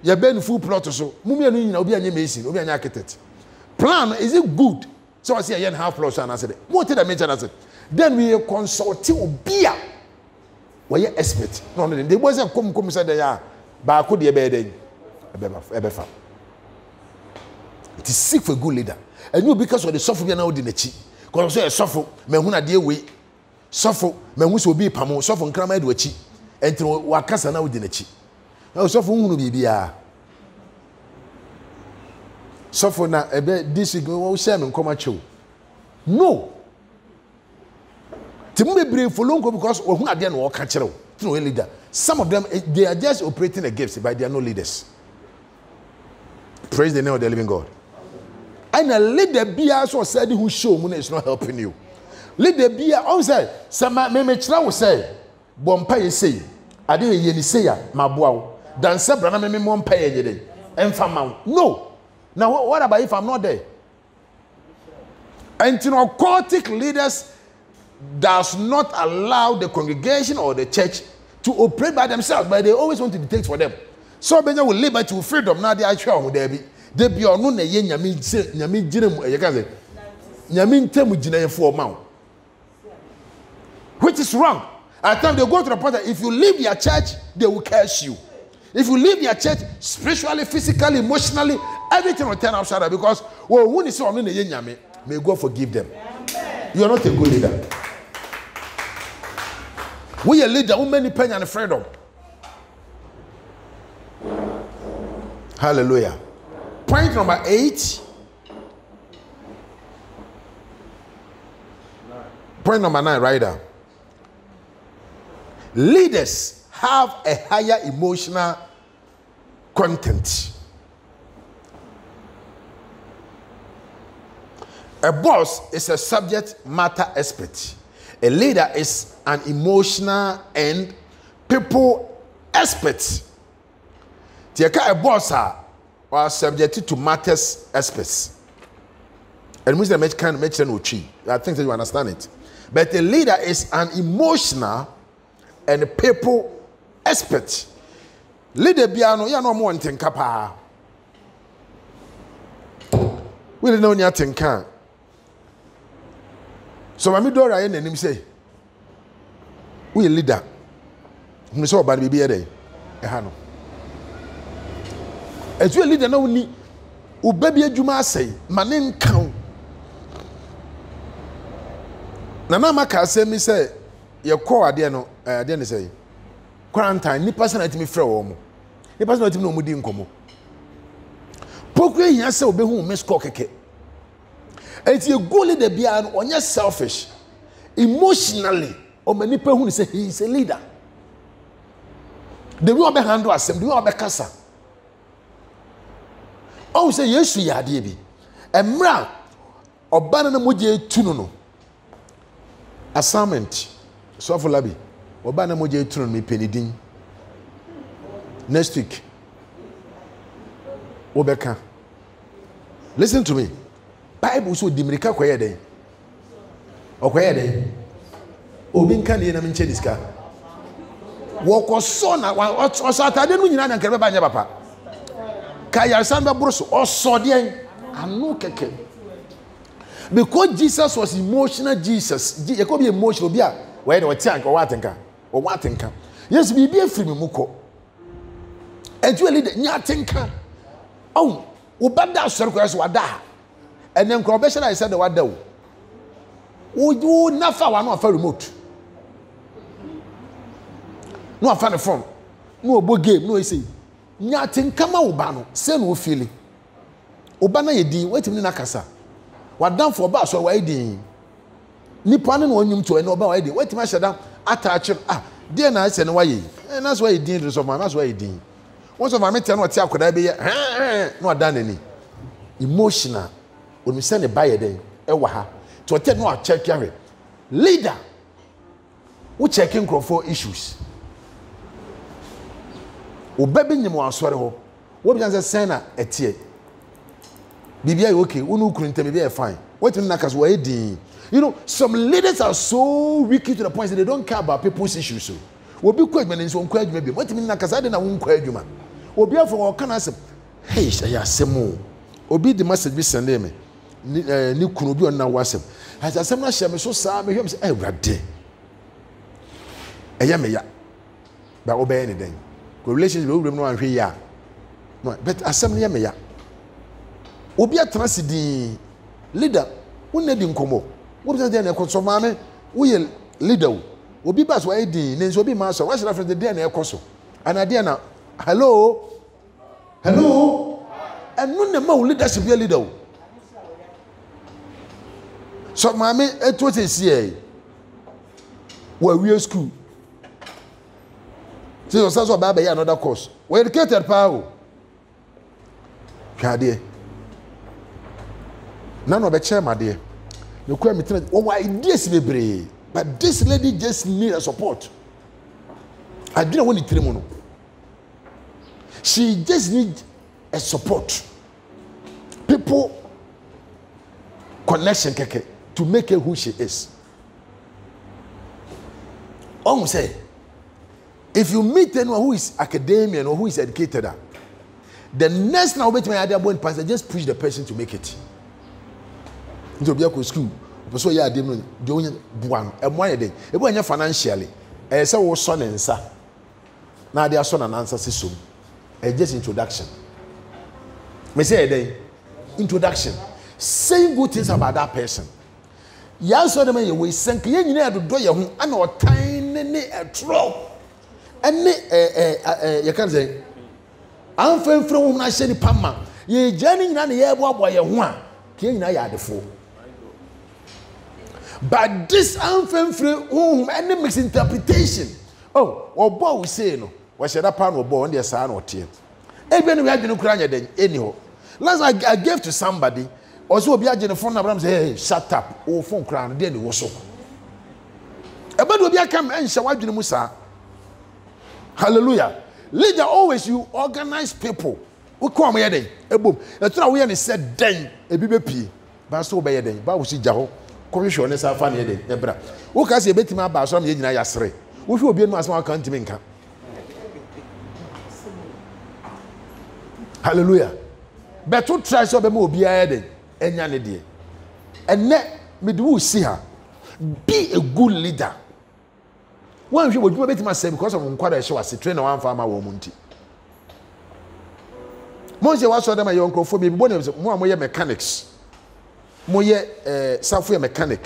You be full plot so. Mumie no nyina obi anya mason, obi anya architect. Plan is it good? So I say half plot and I said, what did I mention I said? Then we consult obia Why expert? No, they wasn't come said they are. But I could be a bed. It is seek for a good leader. And you because of the suffer now in the chi. Because I suffer, me who na dear way. Suffer, me who will be pamo, suffer and cram do a chi. And to wakasa now in the chi. Now suffer who be bia. Suffer na a bit this is go shame and come at you. No. Timmy brave for long because who are there no catch no leader. Some of them they are just operating the gifts, but they are no leaders. Praise the name of the living God. And a leader be also said who show money is not helping you. Leader be also some me will say, Bompa say, I didn't hear say my boy. Dan Sabra me won't pay a day. And from no. Now what about if I'm not there? And occultic leaders does not allow the congregation or the church to operate by themselves, but they always want to dictate for them. So when you will liberty to freedom, now they are sure they be on no nyami jinem you can say nyami ntemu jina for mount, which is wrong. At times they go to the point that if you leave your church, they will curse you. If you leave your church spiritually, physically, emotionally, everything will turn upside down because well, when you say on nyami, may God forgive them. You are not a good leader. We are leader who many pain and freedom. Hallelujah. Point number 8. Point number 9, right? Leaders have a higher emotional content. A boss is a subject matter expert. A leader is an emotional and people expert. A boss are subject to matters experts. And Mr. can mention Uchi. I think that you understand it. But a leader is an emotional and people expert. Leader biano ya no more ntenka pa. We don't know nya tenka. So mami dora yen nanim say we leader. Me so ba bibi ere e ha no. As you leader na woni ubabi adwuma asai mane nkan. Na na maka asemi say ye call ade no ade ne say quarantine ni person na timi frɛ wo mo. Ni person na timi no mo di nkomo. Pokwe hia say obehu me score keke. It's a good leader beyond on your selfish. Emotionally, or many people who say he is a leader. The way I handle assembly, the way I casa. Oh, say yes, we are DB. And Mra or banana moje tuno. Assignment. So for Labi. Or banana moje tuno me penny ding. Next week. Obeka. Listen to me. Bible so dimirika kwaye den okwaye den obi nka ne na menche diska wo so na oso atade no nyina na nkere ba nya papa ka yarsan be broso oso den anu keke because Jesus was emotional. Jesus you could be emotional bia where the tank or watenka yes bi afiri me muko actually the nya tenka oh wo bada asori ko so wada. And then corruption, I said the word do. You never one of a remote. No a fan phone. No board game, no say. Nothing come out bano. Say no feeling. Obana ye din, wait a minute nakasa. What done for bass or why din? Nippon on you to an over idea. Wait a minute down. Attach dear nice and why and that's why he did this of my that's why he did. Once of my meeting, what could I be? Not done any. Emotional. When we send a buyer day, to attend no check carry. Leader, who checking for issues. O baby ni mo answere ho. What can say sena etie. Bibia okay, unu kunte bibia fine. What in nakas we din. You know, some leaders are so wicked to the point that they don't care about people's issues. So, obi kwa adwuma nso nkwa adwuma bi. What in nakas ade na wo nkwa adwuma. Obi afọ wo kana asem. Hey, ya asemo. Obi the message be send me. Ni kunu bi on na wasem as asem na hye me so saa me hwem se awurade eya me ya But obey anything. Relationship with no one here. But assembly ya me ya. Obi atrasidi leader, won na di nkomo. Wo be dey na ekoso maame, wo ye leader. Obi bas wa di, nenso obi ma so. Wa shira friend dey na ekoso. Ana dey na hello. Hello. And no na ma leadership be leader. So maame eto tesi we school. See you also about another course. We educated power. Hwade. None of the chairman there. You call me why this bebre. But this lady just need a support. I didn't want it. She just need a support. People connection to make her who she is. Almost say, if you meet anyone who is academic or who is educated, the next now wait my idea going past, just push the person to make it. Into be school. So yeah, doing one and one day. It was financially. As I was son and son. Now they are son and answer system. Just introduction. Me say a day. Introduction. Saying good things about that person. Ya so dem ye senke ye nyina adodo ye ho ana otan ne etro ene ye kan say amfemfre wo na hye ni pama ye jani nyina ne ye boabo ye ho a ke nyina ya adefo. But this amfemfre wo ene misinterpretation. Oh, obo we say no wo hye da pa no obo on dey sa na ote e bi no we adwene kura nya den eni ho. Last I gave to somebody. Also, obi agye ne phone number say, hey, shut up. Oh, phone crown, then wo so. Eba do obi akam enhye wadwene mu sa. Hallelujah. Leader, always you organize people. We come here den. Ebom. Etura we ne said den ebi be pie. Ba so be den. Ba wo si gya ho. Commission ne sa fa ne den. Ebra. Wo ka se betima ba so am ye nyina yasre. Wo hwe obi no asema kan timi nka. Hallelujah. Beto try so be mo obi ayeden. Enya ne de. Enne me do we see her. Be a good leader. One hwe odwuma betima say because of nkwara ehwe wase train one farmer wo munti. Mo se wa so dem ayo nkrofo bi bo ne mo amoye mechanics. Mo ye safo mechanic.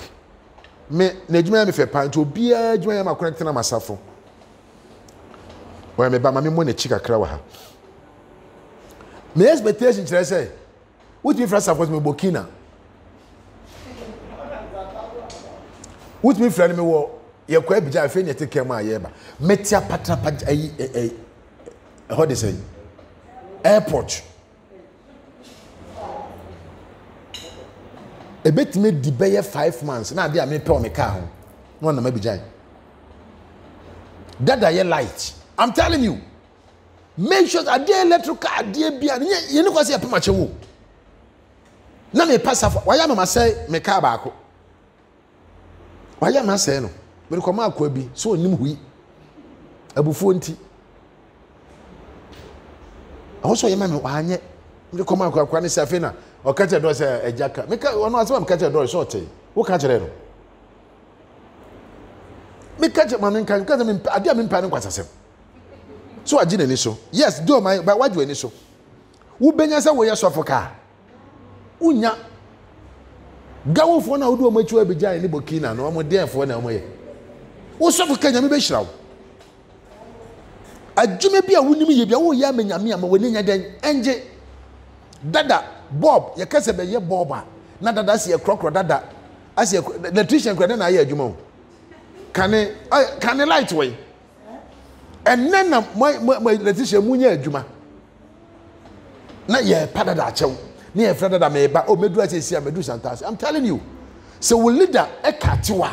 Me na adwuma me fe pan to obi adwuma ya ma connect na masafo. Wa me ba ma me mo na chika kra wa ha. Me expectation kire say what me friend suppose me Burkina. What me friend me wo ye kwa bija afi ne take ma ye ba. Metia patra how they say airport. E bet me di be 5 months na dey me pay o me car ho. No na ma bija. Dada ye light. I'm telling you. Make sure that the electrical idea be you know say pay mache wo. Na me pass off. Why am I say me car baako? Why am I say no? Me come akwa bi so onim hui. Abufuo nti. Also yema me wanye. Me come akwa ne safe na o ka che do say ejaka. Me ka ono asema me ka che do so te. Wo ka kire no. Me ka che ma me kan ka me ade me mpa ne kwasasem. So agine ni so. Yes, do my but what do any so? Wo benya say wo ye sofo ka. Unya gawofo na wodo machu abegya ni Burkina no mo defo na mo ye wo sofo ka nyame be hirawo adwuma bi a wonim ye bia wo ye amanyame ama woni nya den enje dada bob ye kase be ye boba na dada se ye krokro dada as ye electrician kwada na ye adwuma can light way and then my electrician munya adwuma na ye padada achew near Freda da meba o medu asesi a medu santas. I'm telling you. So we leader ekatiwa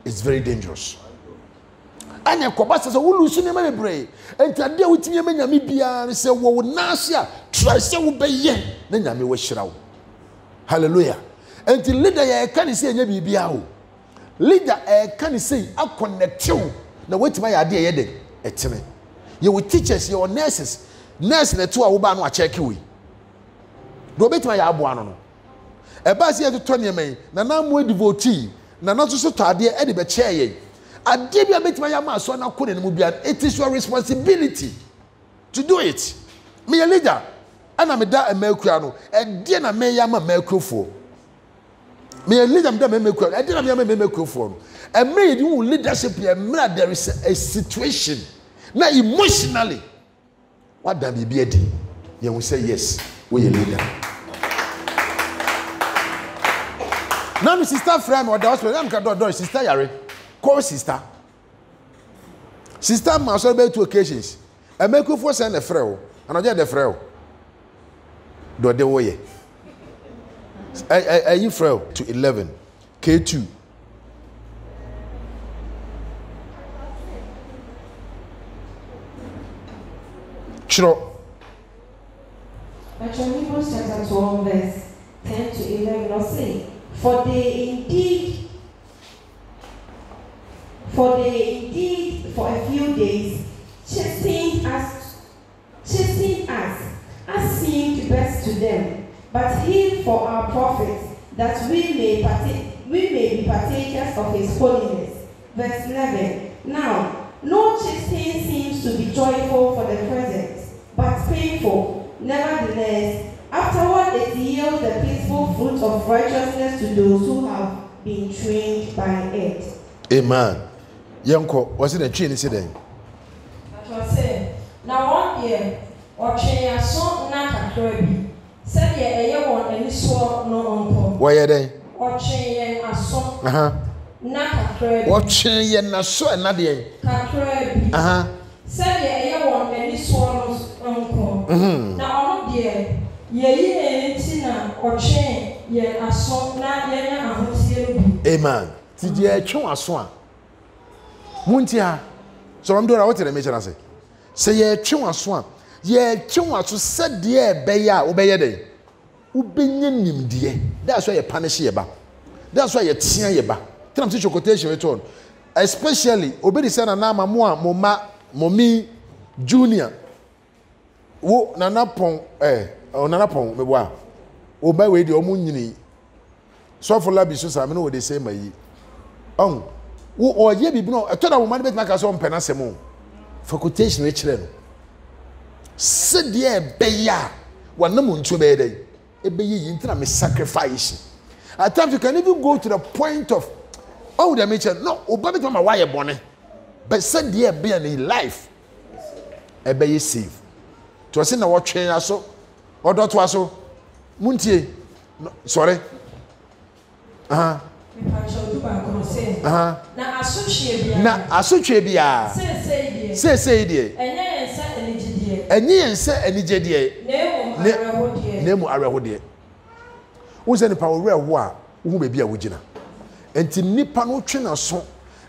is very dangerous. Anya kobasa so wo lusu ne mebre. Entade a wutimi nyame bia se wo na ase try se wo beye na nyame wo hyira wo. Hallelujah. Enti leader ya kan se nya bibia o. Leader kan se akonnective na wetima ya de ye de etene. Ye wo teachers ye wo nurses. Nurse na to a wo ba no a check we. Do betima ya abo ano no e ba se to ne mai na na mo devotee na na so to ade e de be che ye Ade bia betima ya ma so na ko ne mu bia, it is your responsibility to do it. Me a leader, ana me da emekua no, e de na me ya ma mekuofo. Me a leader me da mekua, e de na me ya ma mekuofo no. E me you leadership here, there is a situation. Now emotionally, what da be edi? You will say yes, we a leader. Now my sister friend or the hospital, I'm going to sister Yari. Call sister. Sister must be 2 occasions. I make you for send a frail, and I get the frail. Do the way. Are you frail to 11? K2. Sure. Hebrews chapter 12, verse 10 to 11 will say, For they indeed for a few days chastened us as seemed best to them, but he for our profit, that we may be partakers of his holiness. Verse 11. Now, no chastening seems to be joyful for the present, but painful. Nevertheless, afterward it yields the peaceful fruit of righteousness to those who have been trained by it. Amen. Yanko, was it a chain incident? Now, 1 year, or chain a song not a crabby. Said ye a year one and swore no uncle. Why are they? Or chain a song. Not a crabby. What chain and a so another year? Crabby. Said ye a year one and swore no uncle. Now, dear, ye tina or chain ye a song not ye a hotel. Amen. Did ye chew a swan? Muntia. So I'm doing what the mission I say. Say ye chew a swan. Ye chew a to set dear beya obey day. Ubin dear. That's why you punish ye ba. That's why you tear ye ba. Tell them to quotation return. Especially obey the son and nama moma momi junior. Wo nana pon nana pon me wa obey we the omunyini. So for labi so sa me no they say my on wo or ye bi no to da woman bet maka so mpena semo for quotation we kire no se de be ya wanam ntu be dey e be yi ntina me sacrifice. At times you can even go to the point of oh the mention no oba bet ma why e bone but se de be in life e be save to say na what train aso odo to aso muntie sorry na asotwe bia say die enye yense enije die nemu arehode wo se nipa wo reho a wo be bia wo gina enti nipa no twe na so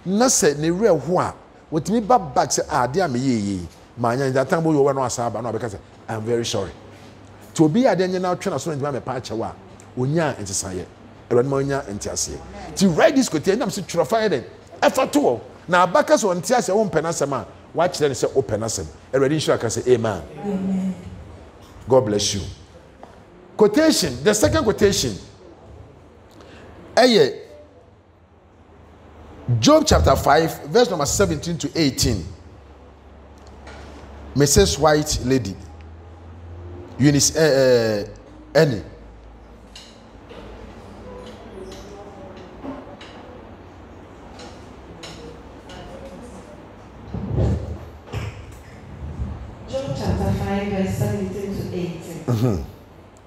na se ne reho a wotimi ba back say ade am yeye manya that time bo yo no asaba no abeka say I'm very sorry to be ade nye na twe na so enti ma me pa achewa onya entisaye Manya and Tiasia. To write this quotation, I'm saying, Trafire them. Effort to now, Bacchus on Tiasia, own penasama. Watch them say, open us. And ready, I can say, Amen. Amen. God bless you. Quotation, the second quotation. Job chapter 5, verse number 17 to 18. Mrs. White Lady. Eunice Annie. Verse 17 to 18.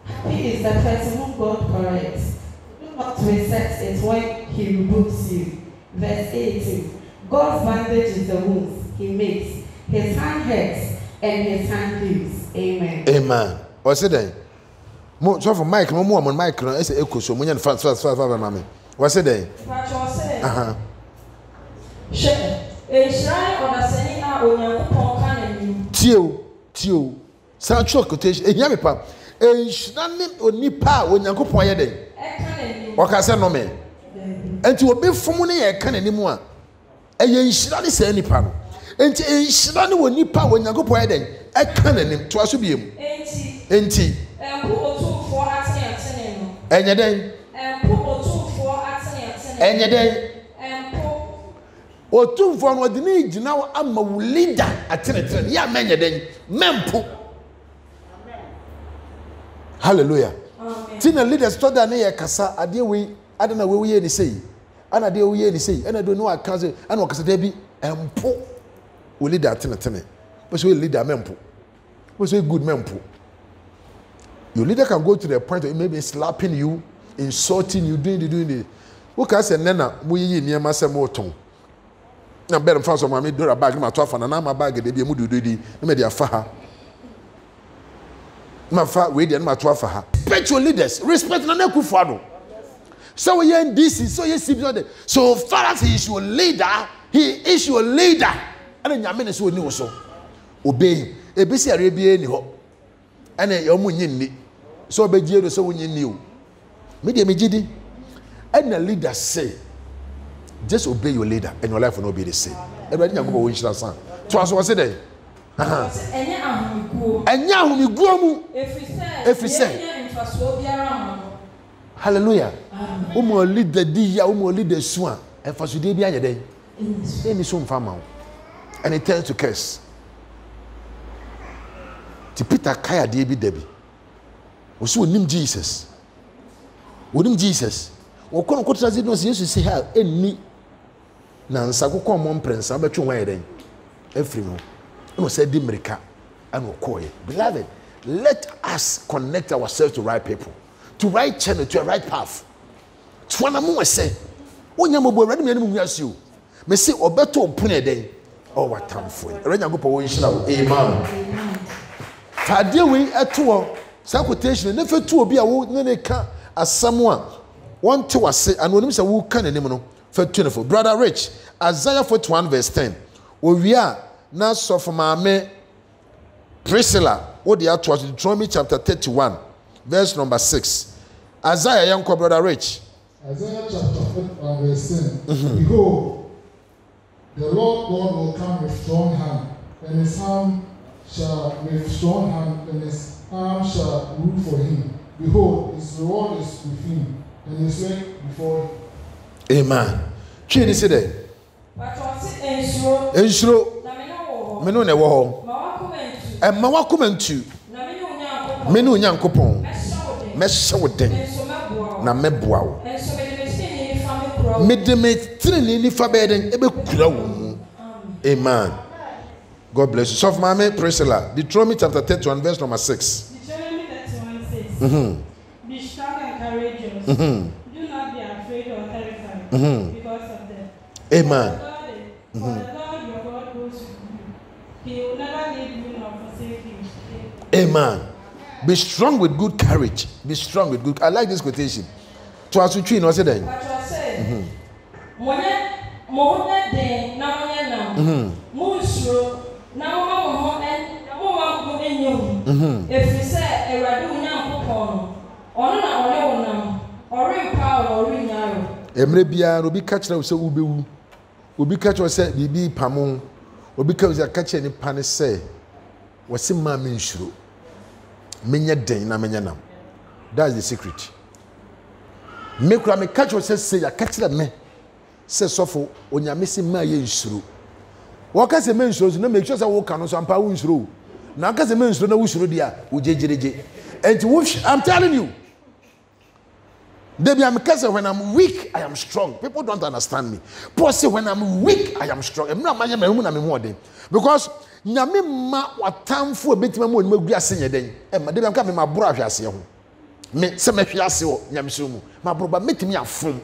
Happy is the person whom God corrects. Do not resist it when he rebukes you. Verse 18. God's bandage is the wounds he makes. His hand hurts and his hand heals. Amen. Amen. What's it then? So for Mike, no more on Mike, no, it's an echo. So when you're fast, mammy. What's it then? Tio. Sancho quotation. Enyame pa. Enhirane onipa onyankopon ye den. Waka se no me. Enti obi fom ne ye ka nanimu a. Eye enhirane se nipa no. Enti enhirane onipa onyankopon ye den. E ka nanim to aso biem. Enti empo otufo atene no. Enye den. Empo otufo atene no. Enye den. Empo otumfo no de ne gina ama wo leader atenetene ya menye den mempo hallelujah amen tina leaders to da ne ye kasa ade we adana we ye ni sei ana de we ye ni sei ana do no akaze ana okasa da bi empo wo leader atenetene but so leader mempo but so good mempo. Your leader can go to the point of maybe slapping you, insulting you, doing it. Who can say, Nana, we near myself more tongue? Now, better fast on my door, a bag, my twelve, and I'm a bag, they be a moody, maybe a faha. My fat way, and my twelve for her. Respect your leaders, respect Nana Kufado. So we are in DC, so you see, so far as he is your leader, he is your leader. And then your minister will know so. Obey him. A busy Arabia, and a young so be jedo so when you knew. Me gidi. And the leader say, just obey your leader and your life will not be the same. Everybody go wish that son. To us was it there? Enya humi guomu. If we say hallelujah. Umo leader di ya umo leader swan. And for today be anya day. Any soon farmer. And he turns to curse. To Peter Kaya Debbie. Also, we name Jesus. We name Jesus. We can't go to the Jesus say how any Nansa go come on prince. I bet you why then. Every no. No say Dimrika and Okoye. Beloved, let us connect ourselves to right people, to right channel, to a right path. Twanamu say, Onyamobo ready me anymu you. Me say obeto opune den. Oh what time for you. Renya go po yishla. Amen. Fade we eto sa quotation never to obi a wo ne ka asam a won te wase and onim say wo ka nanim no fa 24 brother Rich Isaiah 41 verse 10 owia na sof maame Priscilla what the ato Deuteronomy chapter 31 verse number 6 Isaiah yanko brother Rich Isaiah chapter 41 verse 10 Behold the Lord God will come with strong hand and his arm shall with strong hand and his arm shall rule for him. Behold, his reward is with him, and his work before him. Amen. Chini say that. Ensuro. Menu ne wo ho. E ma wakomentu. Menu nyankopon. Me hye wo den. Na me boa wo. Me de me trini ni fa be den e be kura wo. Amen. God bless you. So, Mama Priscilla, Deuteronomy chapter 31, verse number 6. Deuteronomy 31, 6. Be strong and courageous. Do not be afraid or terrified because of them. Amen. For the Lord your God goes with you. He will never leave you nor forsake you. Amen. Be strong with good courage. Be strong with good. I like this quotation. To us, we know then. If you say a radu nyankopon ono na ole wonam ore power ore nyaaro emre bia no bi ka kire se ubewu obi ka kire se bibi pamon obi ka kire ni pane se wose ma me nshuro menye den na menye nam. That's the secret. Me kura me ka kire se ya ka kire me se sofo onyame se ma ye nshuro wo ka se me nshuro no make sure say wo ka no so ampa wo nshuro na ka se me nshuro na wo nshuro dia wo jejereje. And I'm telling you, when I'm weak, I am strong. People don't understand me. Paul said, when I'm weak, I am strong. Because nyame ma watamfo betima mo ni maguase nyeden e ma de bi am ma bro ahwase ho me se ma hwiase ho nyame so mu ma bro ba metimi afom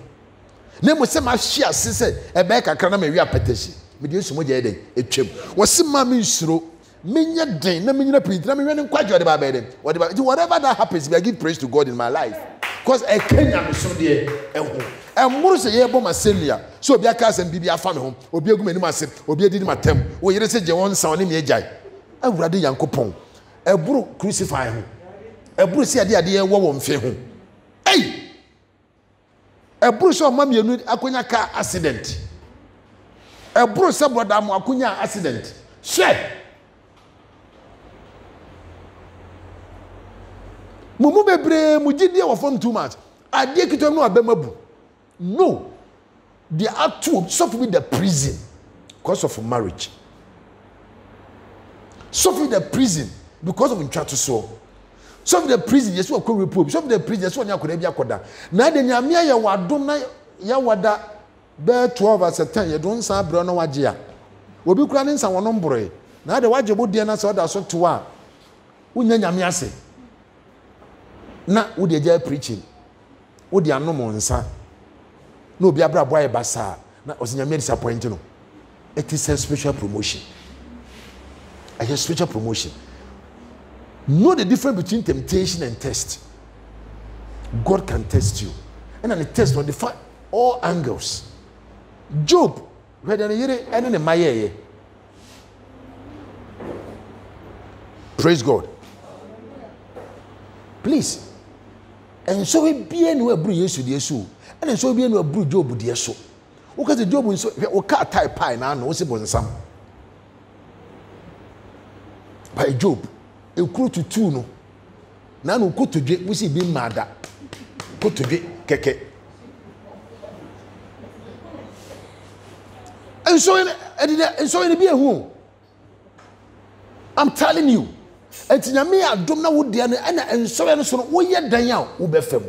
na mo se ma hwiase se e be kakra na ma wi apetesi me de esu mo je den etwem wo se ma me nsuro menya den na menyina pinti na me hwe ne nkwadwo de ba be den whatever that happens, I give praise to God in my life because I Kenya me so de muru se ye boma senia so obi aka asem bibia fa me ho obi agum anim asem obi adidi matem wo yire se je won san ne me agyan awurade yankopon eburu crucify ho eburu se ade ade wo wo mfe ho eburu so ma mienu akonya ka accident eburu se broda mo akonya accident she mumu bebre mugidie wo fom too much ade kitom no abemabu. No, they are too suffer with the prison. because of marriage. Suffer the prison because of intratuso. Suffer the prison, yes, what could reprove. Suffer the prison, yes, what you could be a coda. Now, the Yamia, you are done, ya wada, bear 12 as a 10, you don't say, Bruno Wajia. Will be crying some nombre. Now, the Wajabo Diana saw that so to one. Unya say. Na would you preaching? Would you no more, sir? No, be a brab boy basa. Na was in disappointing. It is a special promotion. I have special promotion. Know the difference between temptation and test. God can test you. And then the test will define all angles. Job, whether you and in my praise God. Please. And so we be anywhere bring Yesu the Yesu. And so we be anywhere bring Job the Yesu. Because the Job is so cat type pie now, no one some. By Job, a crew to two no. Now no go to J, we see being mad. Go to J, keke. And so in be a home. I'm telling you. And Tinyame adom na wo de na ensore no so no wo ye dan a wo be fam.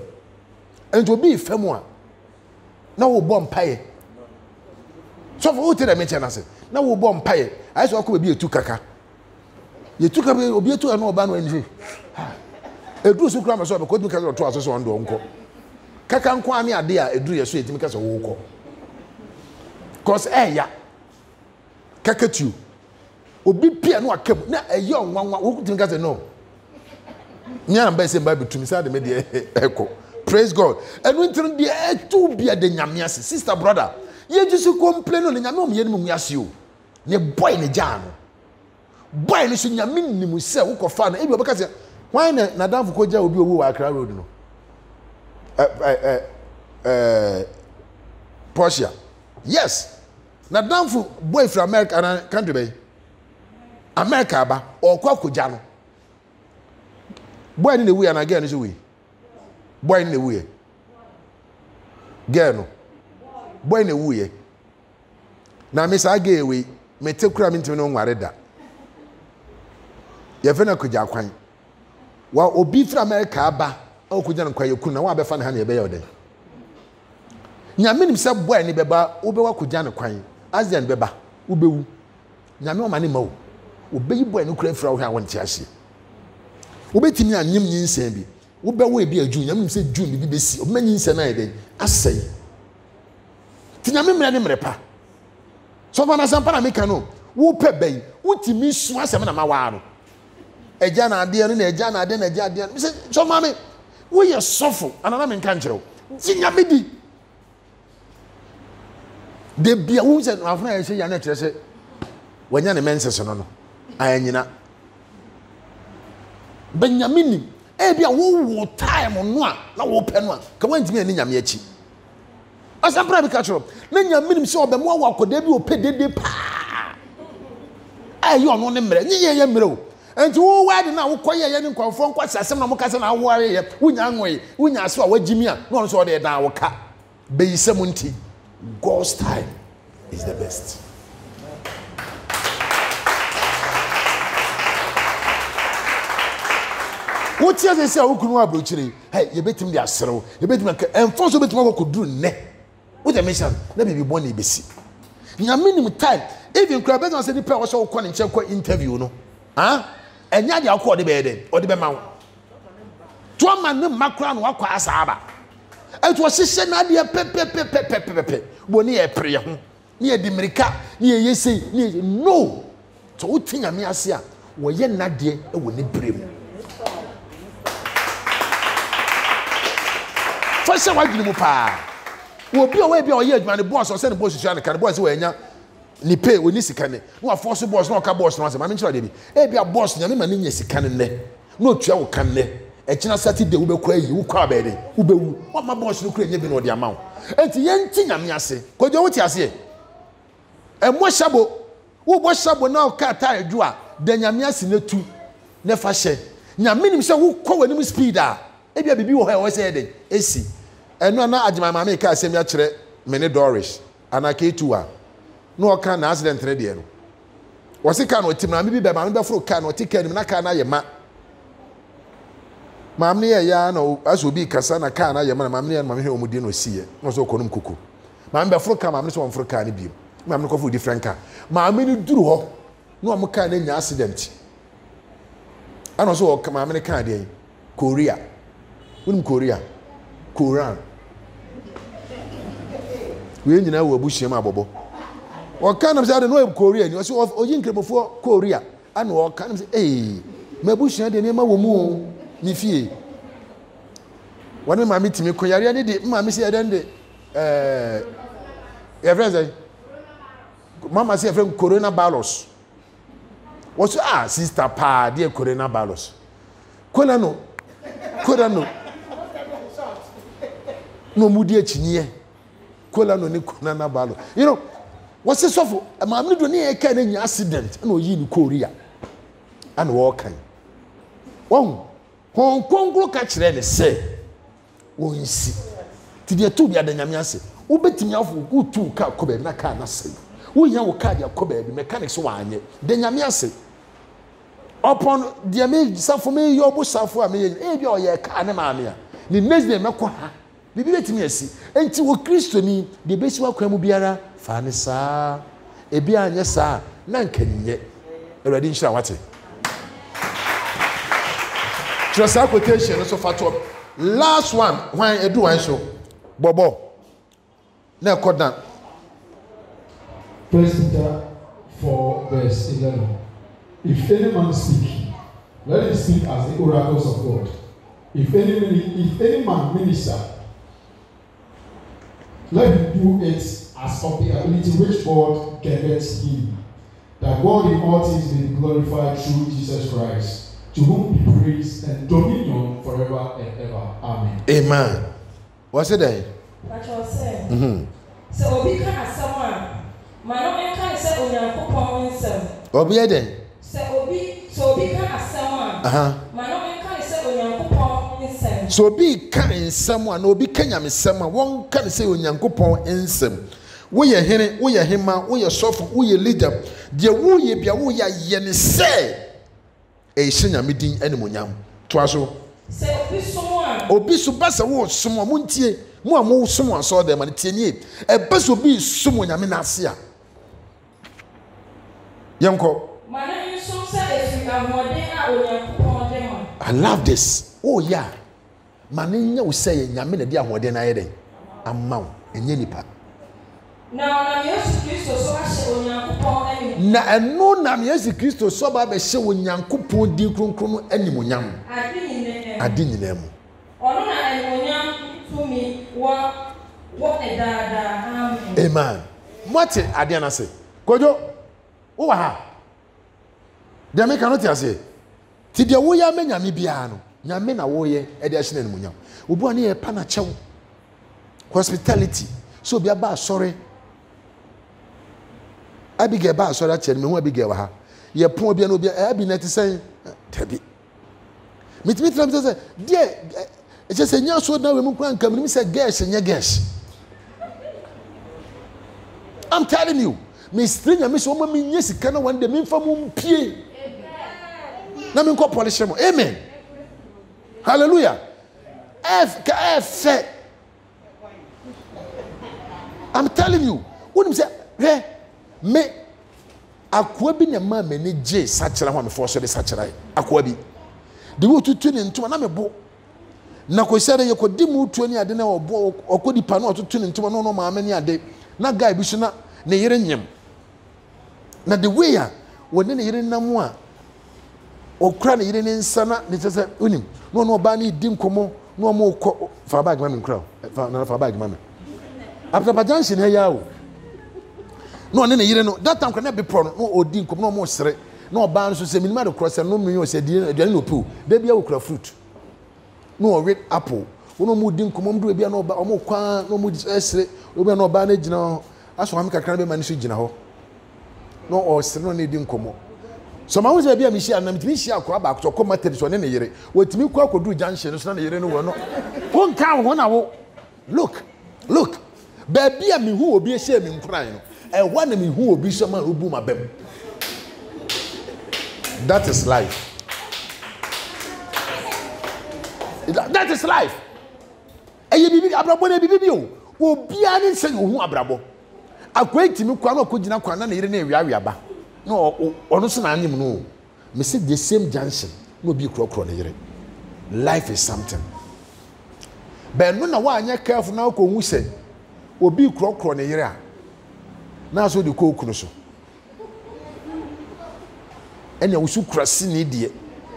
And to be fam a na wo bom paye. So for wo te da me chana se. Na wo bom paye. Ai so akọ be etu kaka. Ye tu kaka obi etu na oba no anji. Eduru so kura me so be ko timi kasa to aso so ndo nko. Kaka nko ani ade a eduru ye so etimi kasa wo ko. Cause ya. Kaka tu obi pia no akam na eyo nwanwa wo kutin ka say no nya na say bible to me say me de eko praise God and we turn the to bia de nyame ase sister brother ye just complain no nyame o me ye no mu ase o ne boy ne ja no boy no so nyame nimu se wo kofa no e bi obeka say why na danfo ko ja obi owu wa Accra road no Portia yes na danfo boy from America and country bay America ba or kwakuja no boy in the way and again is we boy in the way girl no boy in the way na me say again we me take kura me ntimi no nware da ye fe na kuja kwan wa obi fra America ba o kuja no kwa ye kun na wa be fa na ha na ye be yoden nyame nim say boy ni be ba wo be wa kuja no kwan asian be ba wo be wu nyame o ma ni ma wo obeyi boy no kura fra wo ha won ti ase obetimi anyim nyinsen bi wo be wo e bi aju nyam se ju bi besi o manyinsen na eden asai ti nyame mra ne mrepa so fa na sampa na meka no wo pe ben wo timi su asem na ma wa no eja na ade no na eja na ade na eja ade no se so mame wo ye sofo anana me nka nkyerɛw ti nyame di de bia wo se afuna ye se ya na kyerɛ se wanya ne menses no no ayanyina Benjamin ebia wo time no a na wo pɛ no a ka wantimi ani nyame achi asampra bi ka kyerɛ na nyame se obɛmo wa akoda bi opɛ dede pa ayi ono ne mmerɛ nye ye mmerɛ o enti wo wa de na wo kɔyɛ ye ne nkɔfo nkɔ sasɛm na mo ka sɛ na wo are ye wonya nwoe wonya aso a wagimi a na ono so ɔde da wo ka beyisɛm nti God's time is the best. What you say I kunu abrochire hey ye betim dia serew ye betim enfo so betim akoduru ne what the mission na be born e besi nyame nim time even kra betim say nipa wo so kɔ ne nche kɔ interview no enya dia kɔ de be den o de be ma wo to man ne makra no akɔ asaba etu o hihye na de pepepepepepe boni e pre ho ne ye dimirika ne ye yesei ne no to wo tinyame ase a wo ye nade e wo ne brem First, I want you to will be away be a year, man. The boss or send the boss to the boys who ni pay when this can. No, a force boss, no car boss, no, I'm sure they be a boss, and I'm in yes, can no travel can there. A China Saturday will be crazy, who crab it, who be what my boss look crazy, no, the amount. And the young thing I'm yase, could you what you say? And what shabo, who was shabo now car tire drawer, then Yamias in the two, never share. Yamin himself who call him speeder. Ebi a bibi wo ha wo say den esi eno na agima mama ka asem ya kire mene Doris anaka etu a no car na accident ready no was car no tim na me bi be ma me be fro car no ti car ni na car na ye ma mam ne ya na as obi kasa na car na ye ma na mam ne ya mam he omudi no siye no so konum kuku mam be fro car mam ne so fro car ni bi mam ne ko fro different car mam ni duru ho no am car na nya accident ano so mam ne car dey Korea unum Korea Koran we nyina wo abuhia ma abobo o kan am say no Korea ni o say o yin kremofo Korea ana o kan am say ma abuhia de ne ma wo mu ni fie wani ma mitimi ko yare ne de ma mi say den de your friend say mama say friend coronavirus was sister pa de coronavirus kola no no mudi echinye kola no ni coronavirus you know what's this of ma mi do ne e ka na nya accident na oyi ni Korea ana wo kan won hon konkro ka kire ne se won si ti de tu bia da nyame ase wo betimi afo wo tu ka ko be na ka na se wo nya wo ka dia ko be mechanics wa anye de nyame ase upon the me safo me yo bo safo a me e bi o ye ka ne ma me a ni next day meko ha bibi betimi asi enti wo Kristo ni de besi wa kwa mu biara fa ne sa e bi anye sa na nkanye eradi nshira wate just a quotation so far top last one when edu one so bobo na kodan 1 Peter 4 verse 11. If any man speak, let him speak as the oracles of God. If any man minister, let him do it as of the ability which God giveth him, that God in all things may be glorified through Jesus Christ, to whom be praise and dominion forever and ever. Amen. Amen. What's it there? What you say? So obi ka asama, mano enka se onyankopon nsem. Obi eden. So obi ka asama. Mano enka se onyankopon nsem. So obi ka nsem a na obi ka nyame nsem a won ka se onyankopon nsem. Wo ye hene, wo ye hema, wo ye sofo, wo ye leader. De wo ye bia wo ya ye ne se. E hye nyame din animonyam. To aso. Se obi somo a. Obi so basa wo somo muntie. Mo amo somo aso de ma tie nie. E basa obi somo nyame na ase a. Yanko. I love this. Oh yeah. Mane nya wo say nyame na di ahode na ye den. Amaw enye nipa. Na Yesu Kristo so ahye onyankopon anim. Na eno na Yesu Kristo so ba be hye onyankopon di kronkron animonyam. Adi nyina mu. Ono na animonyam tumi wo edada. Amen. Amen. Mote ade na se. Kojo wo wa ha. De me cannot say. Ti de wo ya me nyame bia no. Nyame na wo ye e de ahye animonyam. Obu ani e pa na chew. Hospitality. So bia ba sorry. Abigail ba sorry ache me hu Abigail wa ha. Ye pon bia no bia abi na ti sen tabi. Mitram say de e say nya so na we mu kwan kam ni say gesh nya gesh. I'm telling you, me string me so me nya sika na one day me fa mu mpie. Na me nko polish mo. Amen. Hallelujah. F I'm telling you, when say, hey, me akwa bi na ma me ne je sachira ho me force de sachira akwa bi de wo tutu ne ntoma na me bo na ko sere ye ko di mu tuo ni ade na obo okodi pa na otutu ne ntoma no ma amani ade na guy bi so na ne yere nyem na the way a woni ne yere nam a okra ne yere ne nsana ne tese unim no ba na di nkomo no mo ko fa bag ma me nkra fa bag ma me after bajanshi ne ya o no ne yire no that time kana be pro no odi nkom no mo sere no ba no so se minima de cross no me yo se di no pu da bia okra fruit no red apple wono mo di nkom mo do bia no ba mo kwa no mo sere obi no ba na gina aso am kakra be mani so gina ho no o sere no ne di nkom so ma wo se bia mi hia na mi hia akwa ba akto ko materi so ne yire wotimi kwa kodu junction so na yire no wo no won ka wo na wo look baby a me hu obi ehye me nkran no ɛhɔ na mehu obi sɛ ma obu ma bɛm. That is life. That is life. Eye bibi abrabo na bibi o. Obia ne nse ohu abrabo. Akwa etimi kwa na okogina kwa na yire na ewiawia ba. Na ono so na anyim no. Me say the same junction. No obi krokro na yire. Life is something. But no na wa anya careful na ko hu say obi krokro na yire a. Na so de ko okunu so. Ene wo su krasi ne die.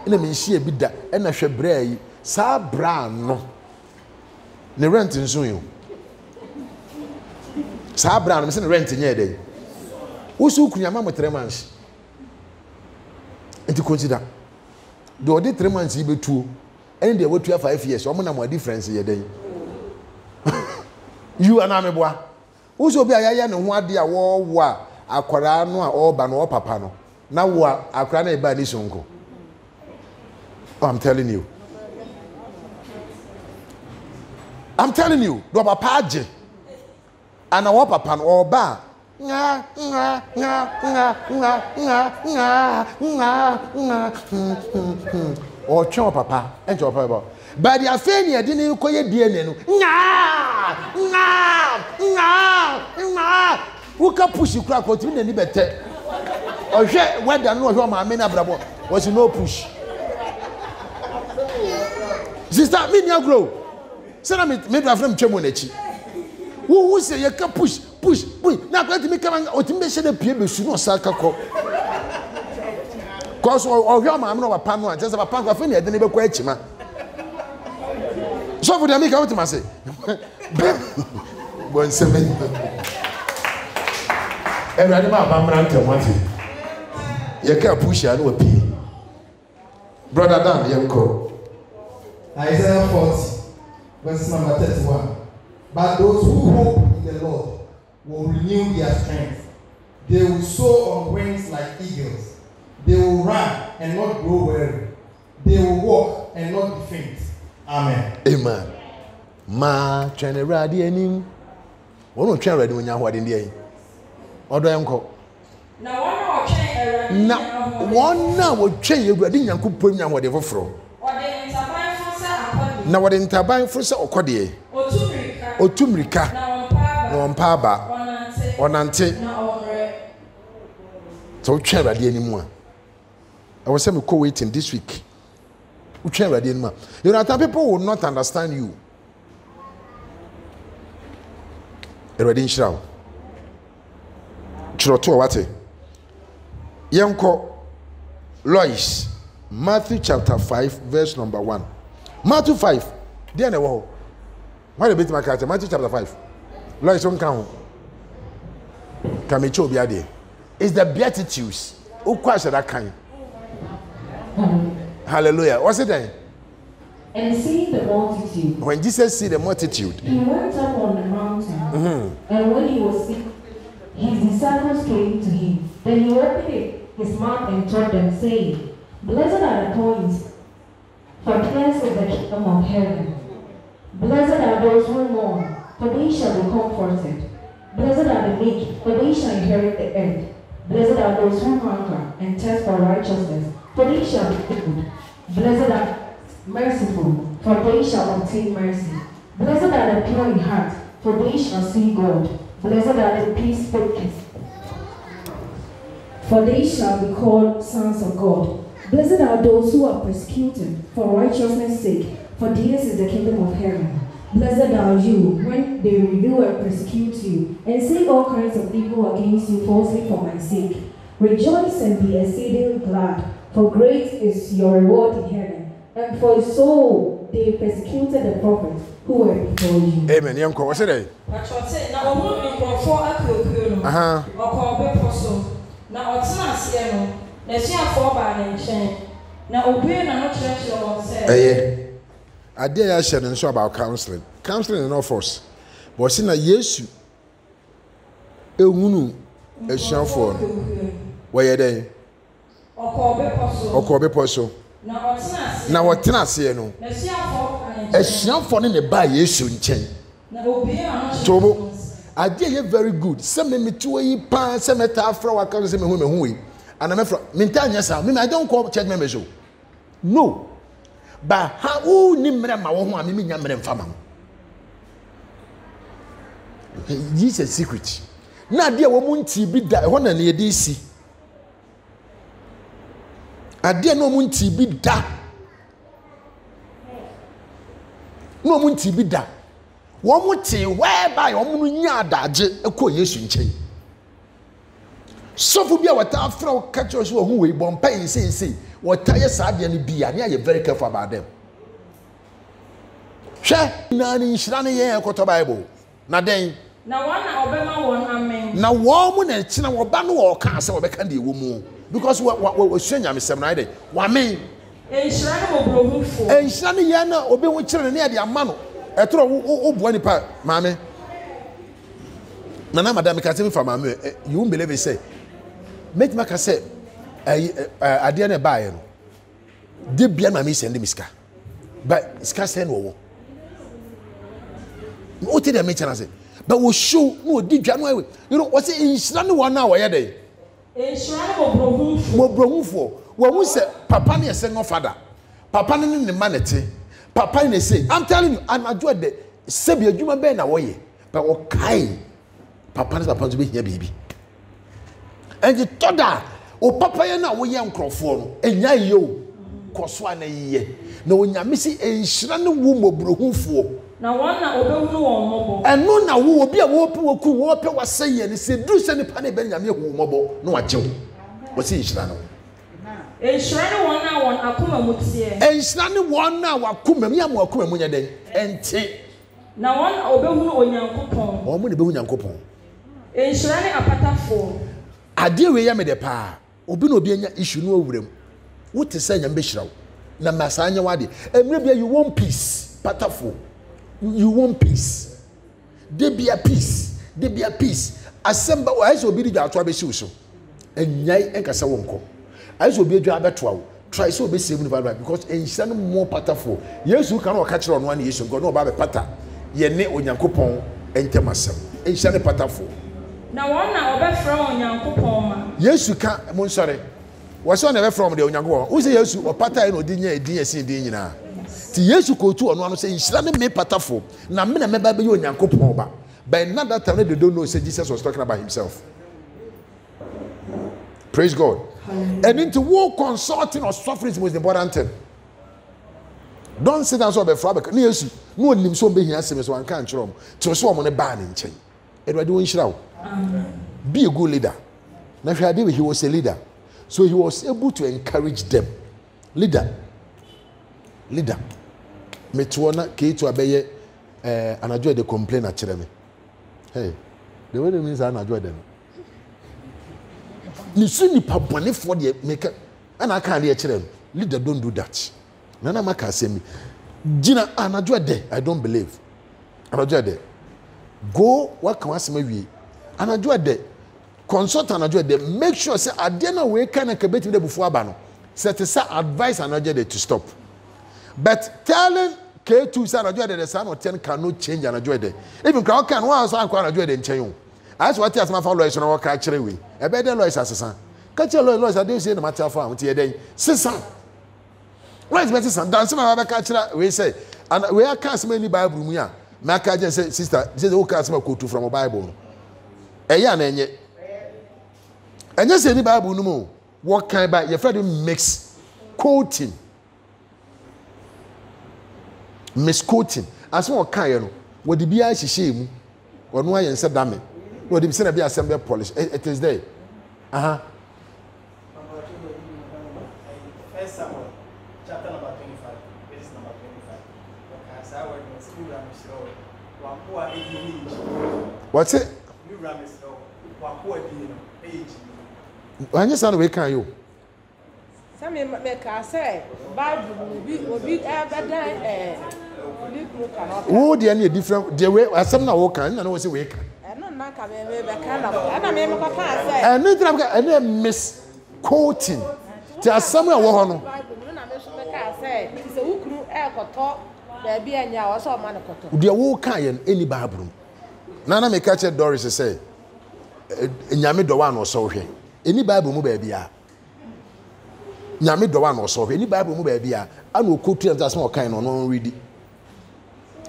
Ene me nhie bi da. Ena hwe bra yi. Sa bra no. Ne rent nso yo. Sa bra no me se ne rent nye dey. Wo su kunyama mo 3 months. Enti consider. Do the 3 months yi betuo. Ene dey wo 5 years. Omo na mo difference ye dey. You and ameboa. Wo so bi ayaya ne ho ade a wo a akwara no a oba no papa no. Na wo akwara na e ba ni sonko. Oh, I'm telling you. I'm telling you, do papa age. And our papa or ba. Or chop papa, and your papa. But the affair didn't call you DNA. Who can push you crack what you need better? Or share whether no my men bravo was no push. Sister, me near grow. Say me do from Chemonechi. Who say you can push. Now let me come and automation the people should not saka ko. Cause or your man no pano just a pan of any then be quite chima. So for the make out to say. Bon seven. Everybody ma bamran te wanti. You can push and we pay. Brother Dan, you go. Isaiah 40, verse number 31. But those who hope in the Lord will renew their strength. They will soar on wings like eagles. They will run and not grow weary. They will walk and not be faint. Amen. Amen. Ma chene radi enim. Wono twa radi wonya hwade ndi ayi. Odo enko. Na wona o twen eradi. Na wona wo twen eradi nyankopon nya hwade foforo. Na wade ntaban fo se okode otumrika na ompa ba onante so twa rade animu a I was saying we waiting this week we twa rade animu you know that people will not understand you erade nshirawo chiroto wate yenko Lois Matthew chapter 5 verse number 1 Matthew 5. There ne wo. Why the bit my character? Matthew chapter 5. Lois on count. Kamicho be ade. It's the Beatitudes. Who question that kind? Hallelujah. What's it then? And seeing the multitude. When Jesus see the multitude, he went up on the mountain. And when he was sick, his disciples came to him. Then he opened his mouth and taught them, saying, Blessed are the poor, for theirs is the kingdom of heaven. Blessed are those who mourn, for they shall be comforted. Blessed are the meek, for they shall inherit the earth. Blessed are those who hunger and thirst for righteousness, for they shall be filled. Blessed are merciful, for they shall obtain mercy. Blessed are the pure in heart, for they shall see God. Blessed are the peacemakers, for they shall be called sons of God. Blessed are those who are persecuted for righteousness' sake, for theirs is the kingdom of heaven. Blessed are you when they revile and persecute you, and say all kinds of evil against you falsely for my sake. Rejoice and be exceeding glad, for great is your reward in heaven. And for so they persecuted the prophets who were before you. Amen. Yanko, what's it? Na otena se no na siafo ba na nchen na obue na no church won say ade ya share nso about counseling is not force but see na Yesu ehunu esiafo no woye den okobe poso na otena se no na siafo ne ba Yesu nchen na obue na no Idea ye very good. Some me to yi pan, some me ta afra waka say me hu we. And I'm afra. Me ntanya sa. Me I don't call church members. No. But how who ni mre ma wo ho a me nya mre mfa ma. This is a secret. Na dia wo munti bi da ho na ne yedi si. Ade no munti bi da. No munti bi da. Wo muti whereby wo mu nya adaje ekọ Yesu nchen. Sofu bia wata afra o catch us wo hu we bon pain say wata ye sa ade ne bia ne are very careful about them. Hwe na ni nhira ne ye ekoto Bible. Na den na wana obema won amen. Na wo mu na chi na wo ba no wo ka se wo be ka de wo mu because wo swenya me sem na ide wa men enhira ne obrohufo enhira ne ye na obe hu kire ne de ama no etro wo bo nipa maame nana madam ka se me fa maame you won't believe it say make ma ka say ade na ba ye no de bia na me send me ska but ska send wo o te de me chana say but we show no di dwa no you know what say enhira ne one na wo ye dey enhira ne obrohufo wo hu say papa ne say no father papa ne ne manete papa ne say I'm telling you anajo de sebi adwuma be na wo ye but o kai papa ne papa to be here baby and the toda o papa ye na wo ye nkrofo no enya ye o koso ana ye na onyame si enhira ne wo mobrohufo na wana obehunu won mobo eno na wo obi a wo pe woku wo pe waseye ne se duru se ne pa ne be nyame hu mobo no wajew wo si enhira no enhira ne won na won akoma mutie enhira ne won na wakoma mu ya mo akoma mu nya den ente na wana obehunu onyankopon wo mo ne behu nyankopon enhira ne apatafo ade we ya me de pa obi na obi anya issue no awuram wo te se nya mbe hirawo na masanya wade emre bia you want peace patafo you want peace there be a peace assemble why so be the atwa be shi so enyai enkasa wonko I so be dwa betwa try so be save no because enhira no more patafo Yesu kan o ka kire ono an Yesu God no ba be pata ye ne onyankopon entemasem enhira ne patafo na wona obefra onyankopon ma Yesu ka mo nsore wo so na be from the onyankopon wo say Yesu o pata e no di nya edin ese din nyina ti Yesu ko tu ono ano say enhira ne me patafo na me na me ba be onyankopon ba by another time they don't know say Jesus was talking about himself. Praise God. And into war consulting or suffering is the most important thing. Don't sit down so be frabe na Yesu no nim so be hia sem so an kan kire to so mo ne ba ne nchen Edward won hira wo be a good leader na hwa de he was a leader so he was able to encourage them leader metuo na ke to abeye anajo de complain a kire me hey the way means anajo de ni suni pa bone for de make and I can't kire leader don't do that nana maka semi gina anajo de I don't believe anajo de go what can asema wi anajo de consult anajo de make sure say ade na we kan ka beti de bufu aba no set say advice anajo de to stop but telling K2 say anajo de the son or 10 cannot change anajo de even crowd can one so anko anajo de nchen as what as my follow is no ka kire we e be den lawyers asesa ka kire lawyers ade say na matter for am tie den sisa why is better son dance my ka kire we say and we are cast many Bible mu ya na ka je say sister say the cast my quote from Bible eya na enye say ni Bible no mu what kind by your friend mix quoting misquoting as what kind no what the bia hihye mu ono ayense dame no the say na be assembly polish it is there First Samuel chapter number 25 verse number 25 okay so when you see Ramesro wapo edi what's it you Ramesro wapo edi no age when you sound we can you some me ka say Bible obi abadan who the any different the way asem na wo kan na no say we kan no na ka me be ka na me ko ka say and miss quoting ti asem na wo ho no Bible na me so me ka say se wukuru e koto da bia nya wo so ma ne koto the wo kan ye any Bible Nana me catch Doris say nyame do wa no so hwe eni bible mu ba bia nyame do wa no so hwe eni bible mu ba bia ana okotu am say o kan no no read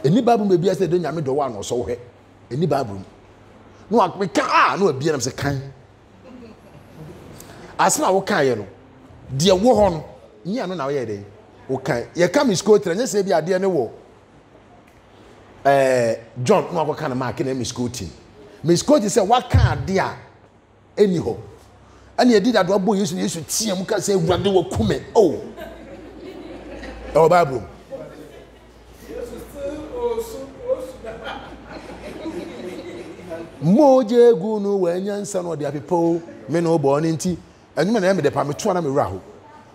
eni bible mu bia say do nyame do wa no so hwe eni bible no akeka no bia nam say kan asna wo kan ye no de wo ho no nyi ano na wo ye dey wo kan ye kam school tra nya say bia de ne wo John no akwa na mark na school team Miss Coach said, what can dear anyhow? And you did that boy used to see him say, what do you come? Oh, oh, Bible. Moje Gunu, when young son of the people, men no born in tea, and you name the Pamitwana Mirahu.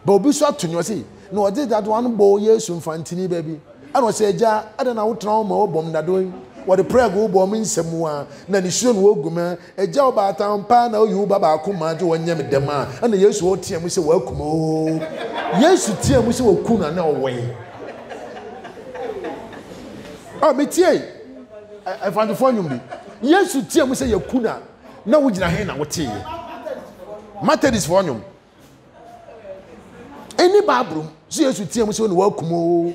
But be shot to you see, no, I did that one boy, yes, soon Fantini baby. I was say, Ja, I don't know trauma or bomb that doing. What the prayer go bombing somewhere, then the soon will go man, a job at town pan, or you baba come out to one yam the man, and the yes, what team we say, welcome. Oh, yes, you team we say, well, Kuna no way. Oh, me tea, I found the phone. Yes, you team we say, your Kuna, no, we did a hand what tea. Matter this volume. Any bathroom, see us with team we say, welcome. Oh,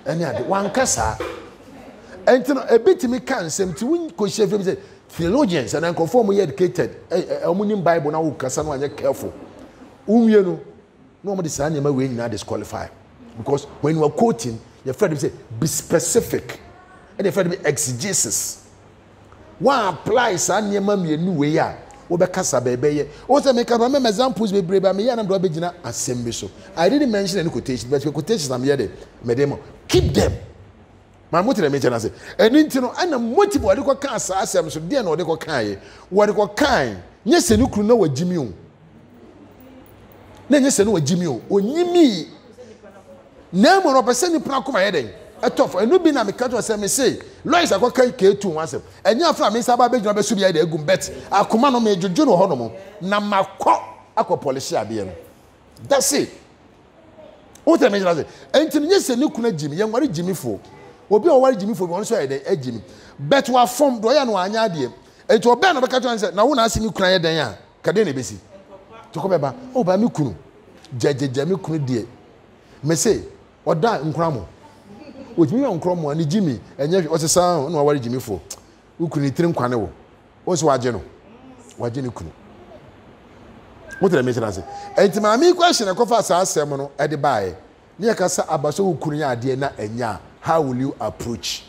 any other one cassa. And a bit me can seem to win say theologians and conform educated a Bible now Cassano and careful. You normally sign your way not disqualify. Because when you are quoting, your friend will say, be specific. And your friend will be exegesis. One applies and your mammy a new way. Obekasa baby. Also, make a remember examples with brave me and I'm Robina assembly. So I didn't mention any quotations, but your quotations I'm here. Madame, keep them. My motive mention say, and intino and a motive what you can say, so dear no de kai, what you kind. Yes, and you could know what Jimmy. Then yes, and what Jimmy, or Yimi. No more of a sending Praco heading. A tough and no be na me cut was say, Lois I got K2 once. And your family Sabbath Job Subia de Gumbet, a command on Major Juno Honomo, Nama Aqua Policia bien. That's it. What I mean, and yes, and you could Jimmy, young what Jimmy for. Obi o wari Jimmy for one so e Jimmy bet wa form do ya no anya de enti obe na beka to say na wo na asimi kura ye den a kade na besi to ko beba o ba mi kunu jejeje mi kunu de me say oda nkura mo o Jimmy nkura mo ani Jimmy enye o se san na wari Jimmy for wo kunu tirim kwane wo o so waje ni kunu mo tell me say enti ma mi question e ko fa sa asem no e de bae ne ya ka sa abaso wo kunu ya de na enya. How will you approach?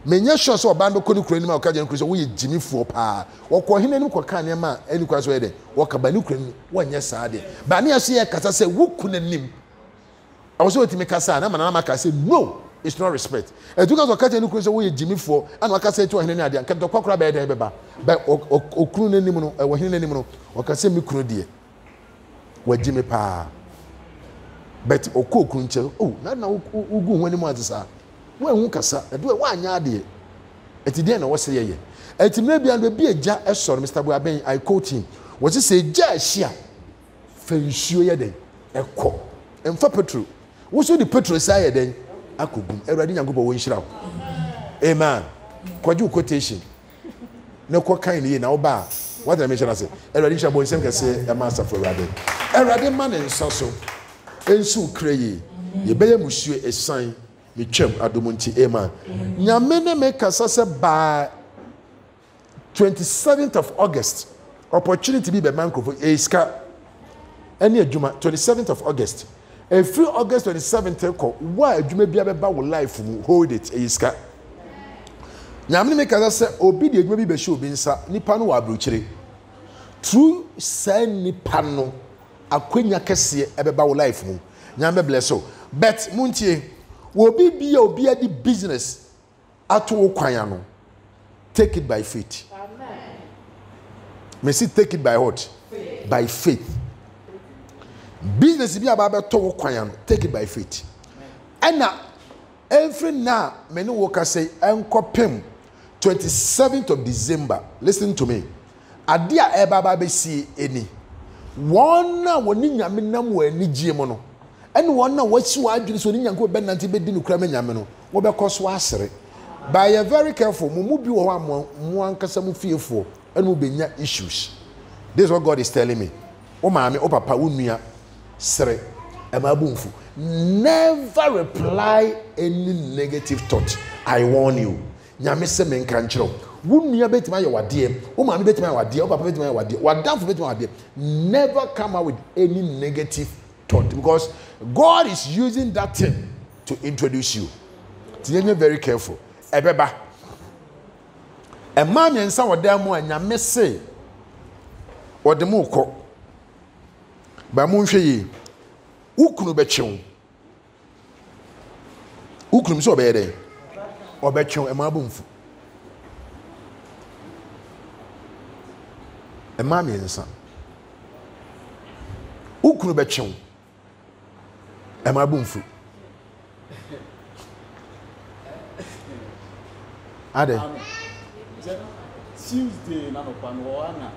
Menya sure so bando ko ni kura ni ma ka je ni kura so wo ye Jimmy fo pa wo ko hene ni ko ka ne ma eni kwa so ye de wo ka ba ni kura ni wo nya sa de ba ne aso ye kasa se wo kuna nim I was waiting me kasa na ma ka say no it's not respect e tu ka so ka je ni kura so wo ye Jimmy fo ana ka say to hene ni ade ka to kwakura ba ye de beba ba okunu na nim no wo hene na nim no wo ka say mi kura de wo Jimmy pa but okokun nche oh na ugu hwani mu atisa when kasa do wa anya ade etide na wo se ye etimre bia no bi eja esoro Mr. Buaben I quote him was say eja ahia fansuo ye den ekọ emfa petrol wo so di petrol say ye den akogum Ewurade Nyankopɔ wo nhira amen kwaju quotation na ko kan ni na wo ba what I mention say Ewurade nhira bo nsem kase e master for Ewurade man nso so ensu kreye ye beye musuo esan me twam adomunti amen nyame ne me kasa se by 27th of August opportunity be microphone eska any adwuma 27th of August every August 27th ko wa adwuma bia be ba wo life mu hold it eska nyame ne me kasa se obi de adwuma bi be show bi nsa nipa no wa abrochire true say nipa no akwenya kese ebe ba wo life mu nyame bless so but muntie wo bi obi adi business ato wo kwan no take it by faith amen me see take it by what faith. By faith business bi aba to wo kwan no take it by faith and every now me no wo ka say enkopem 27th of December listen to me ade a eba ba be see eni wona woni nyame nam wo ani gie mo no ene wona wasi wa adwene so ni nyanko be nante be di no kura me nyame no wo be koso asere But you're very careful. Mumubi wa muankasa mu fearful and mu benya issues. This is what God is telling me. O maame, o papa, o nua, sere, emabunfu. Never reply any negative thought. I warn you. Nyame se men kan kiro. Wo nua betima ye wade, o maame betima ye wade, o papa betima ye wade, wadamfo betima wade. Never come out with any negative thought because God is using that thing to introduce you. So you're very careful. Ebeba. E maame ensa wode mo anyame se wode mo ko. Ba mo nhwe yi. Ukunu bechew. Ukunu so obede. Obechew e mabumfu. E maame ensa. Ukunu bechew. E mabumfu. Ade. Tuesday na no pan wo ana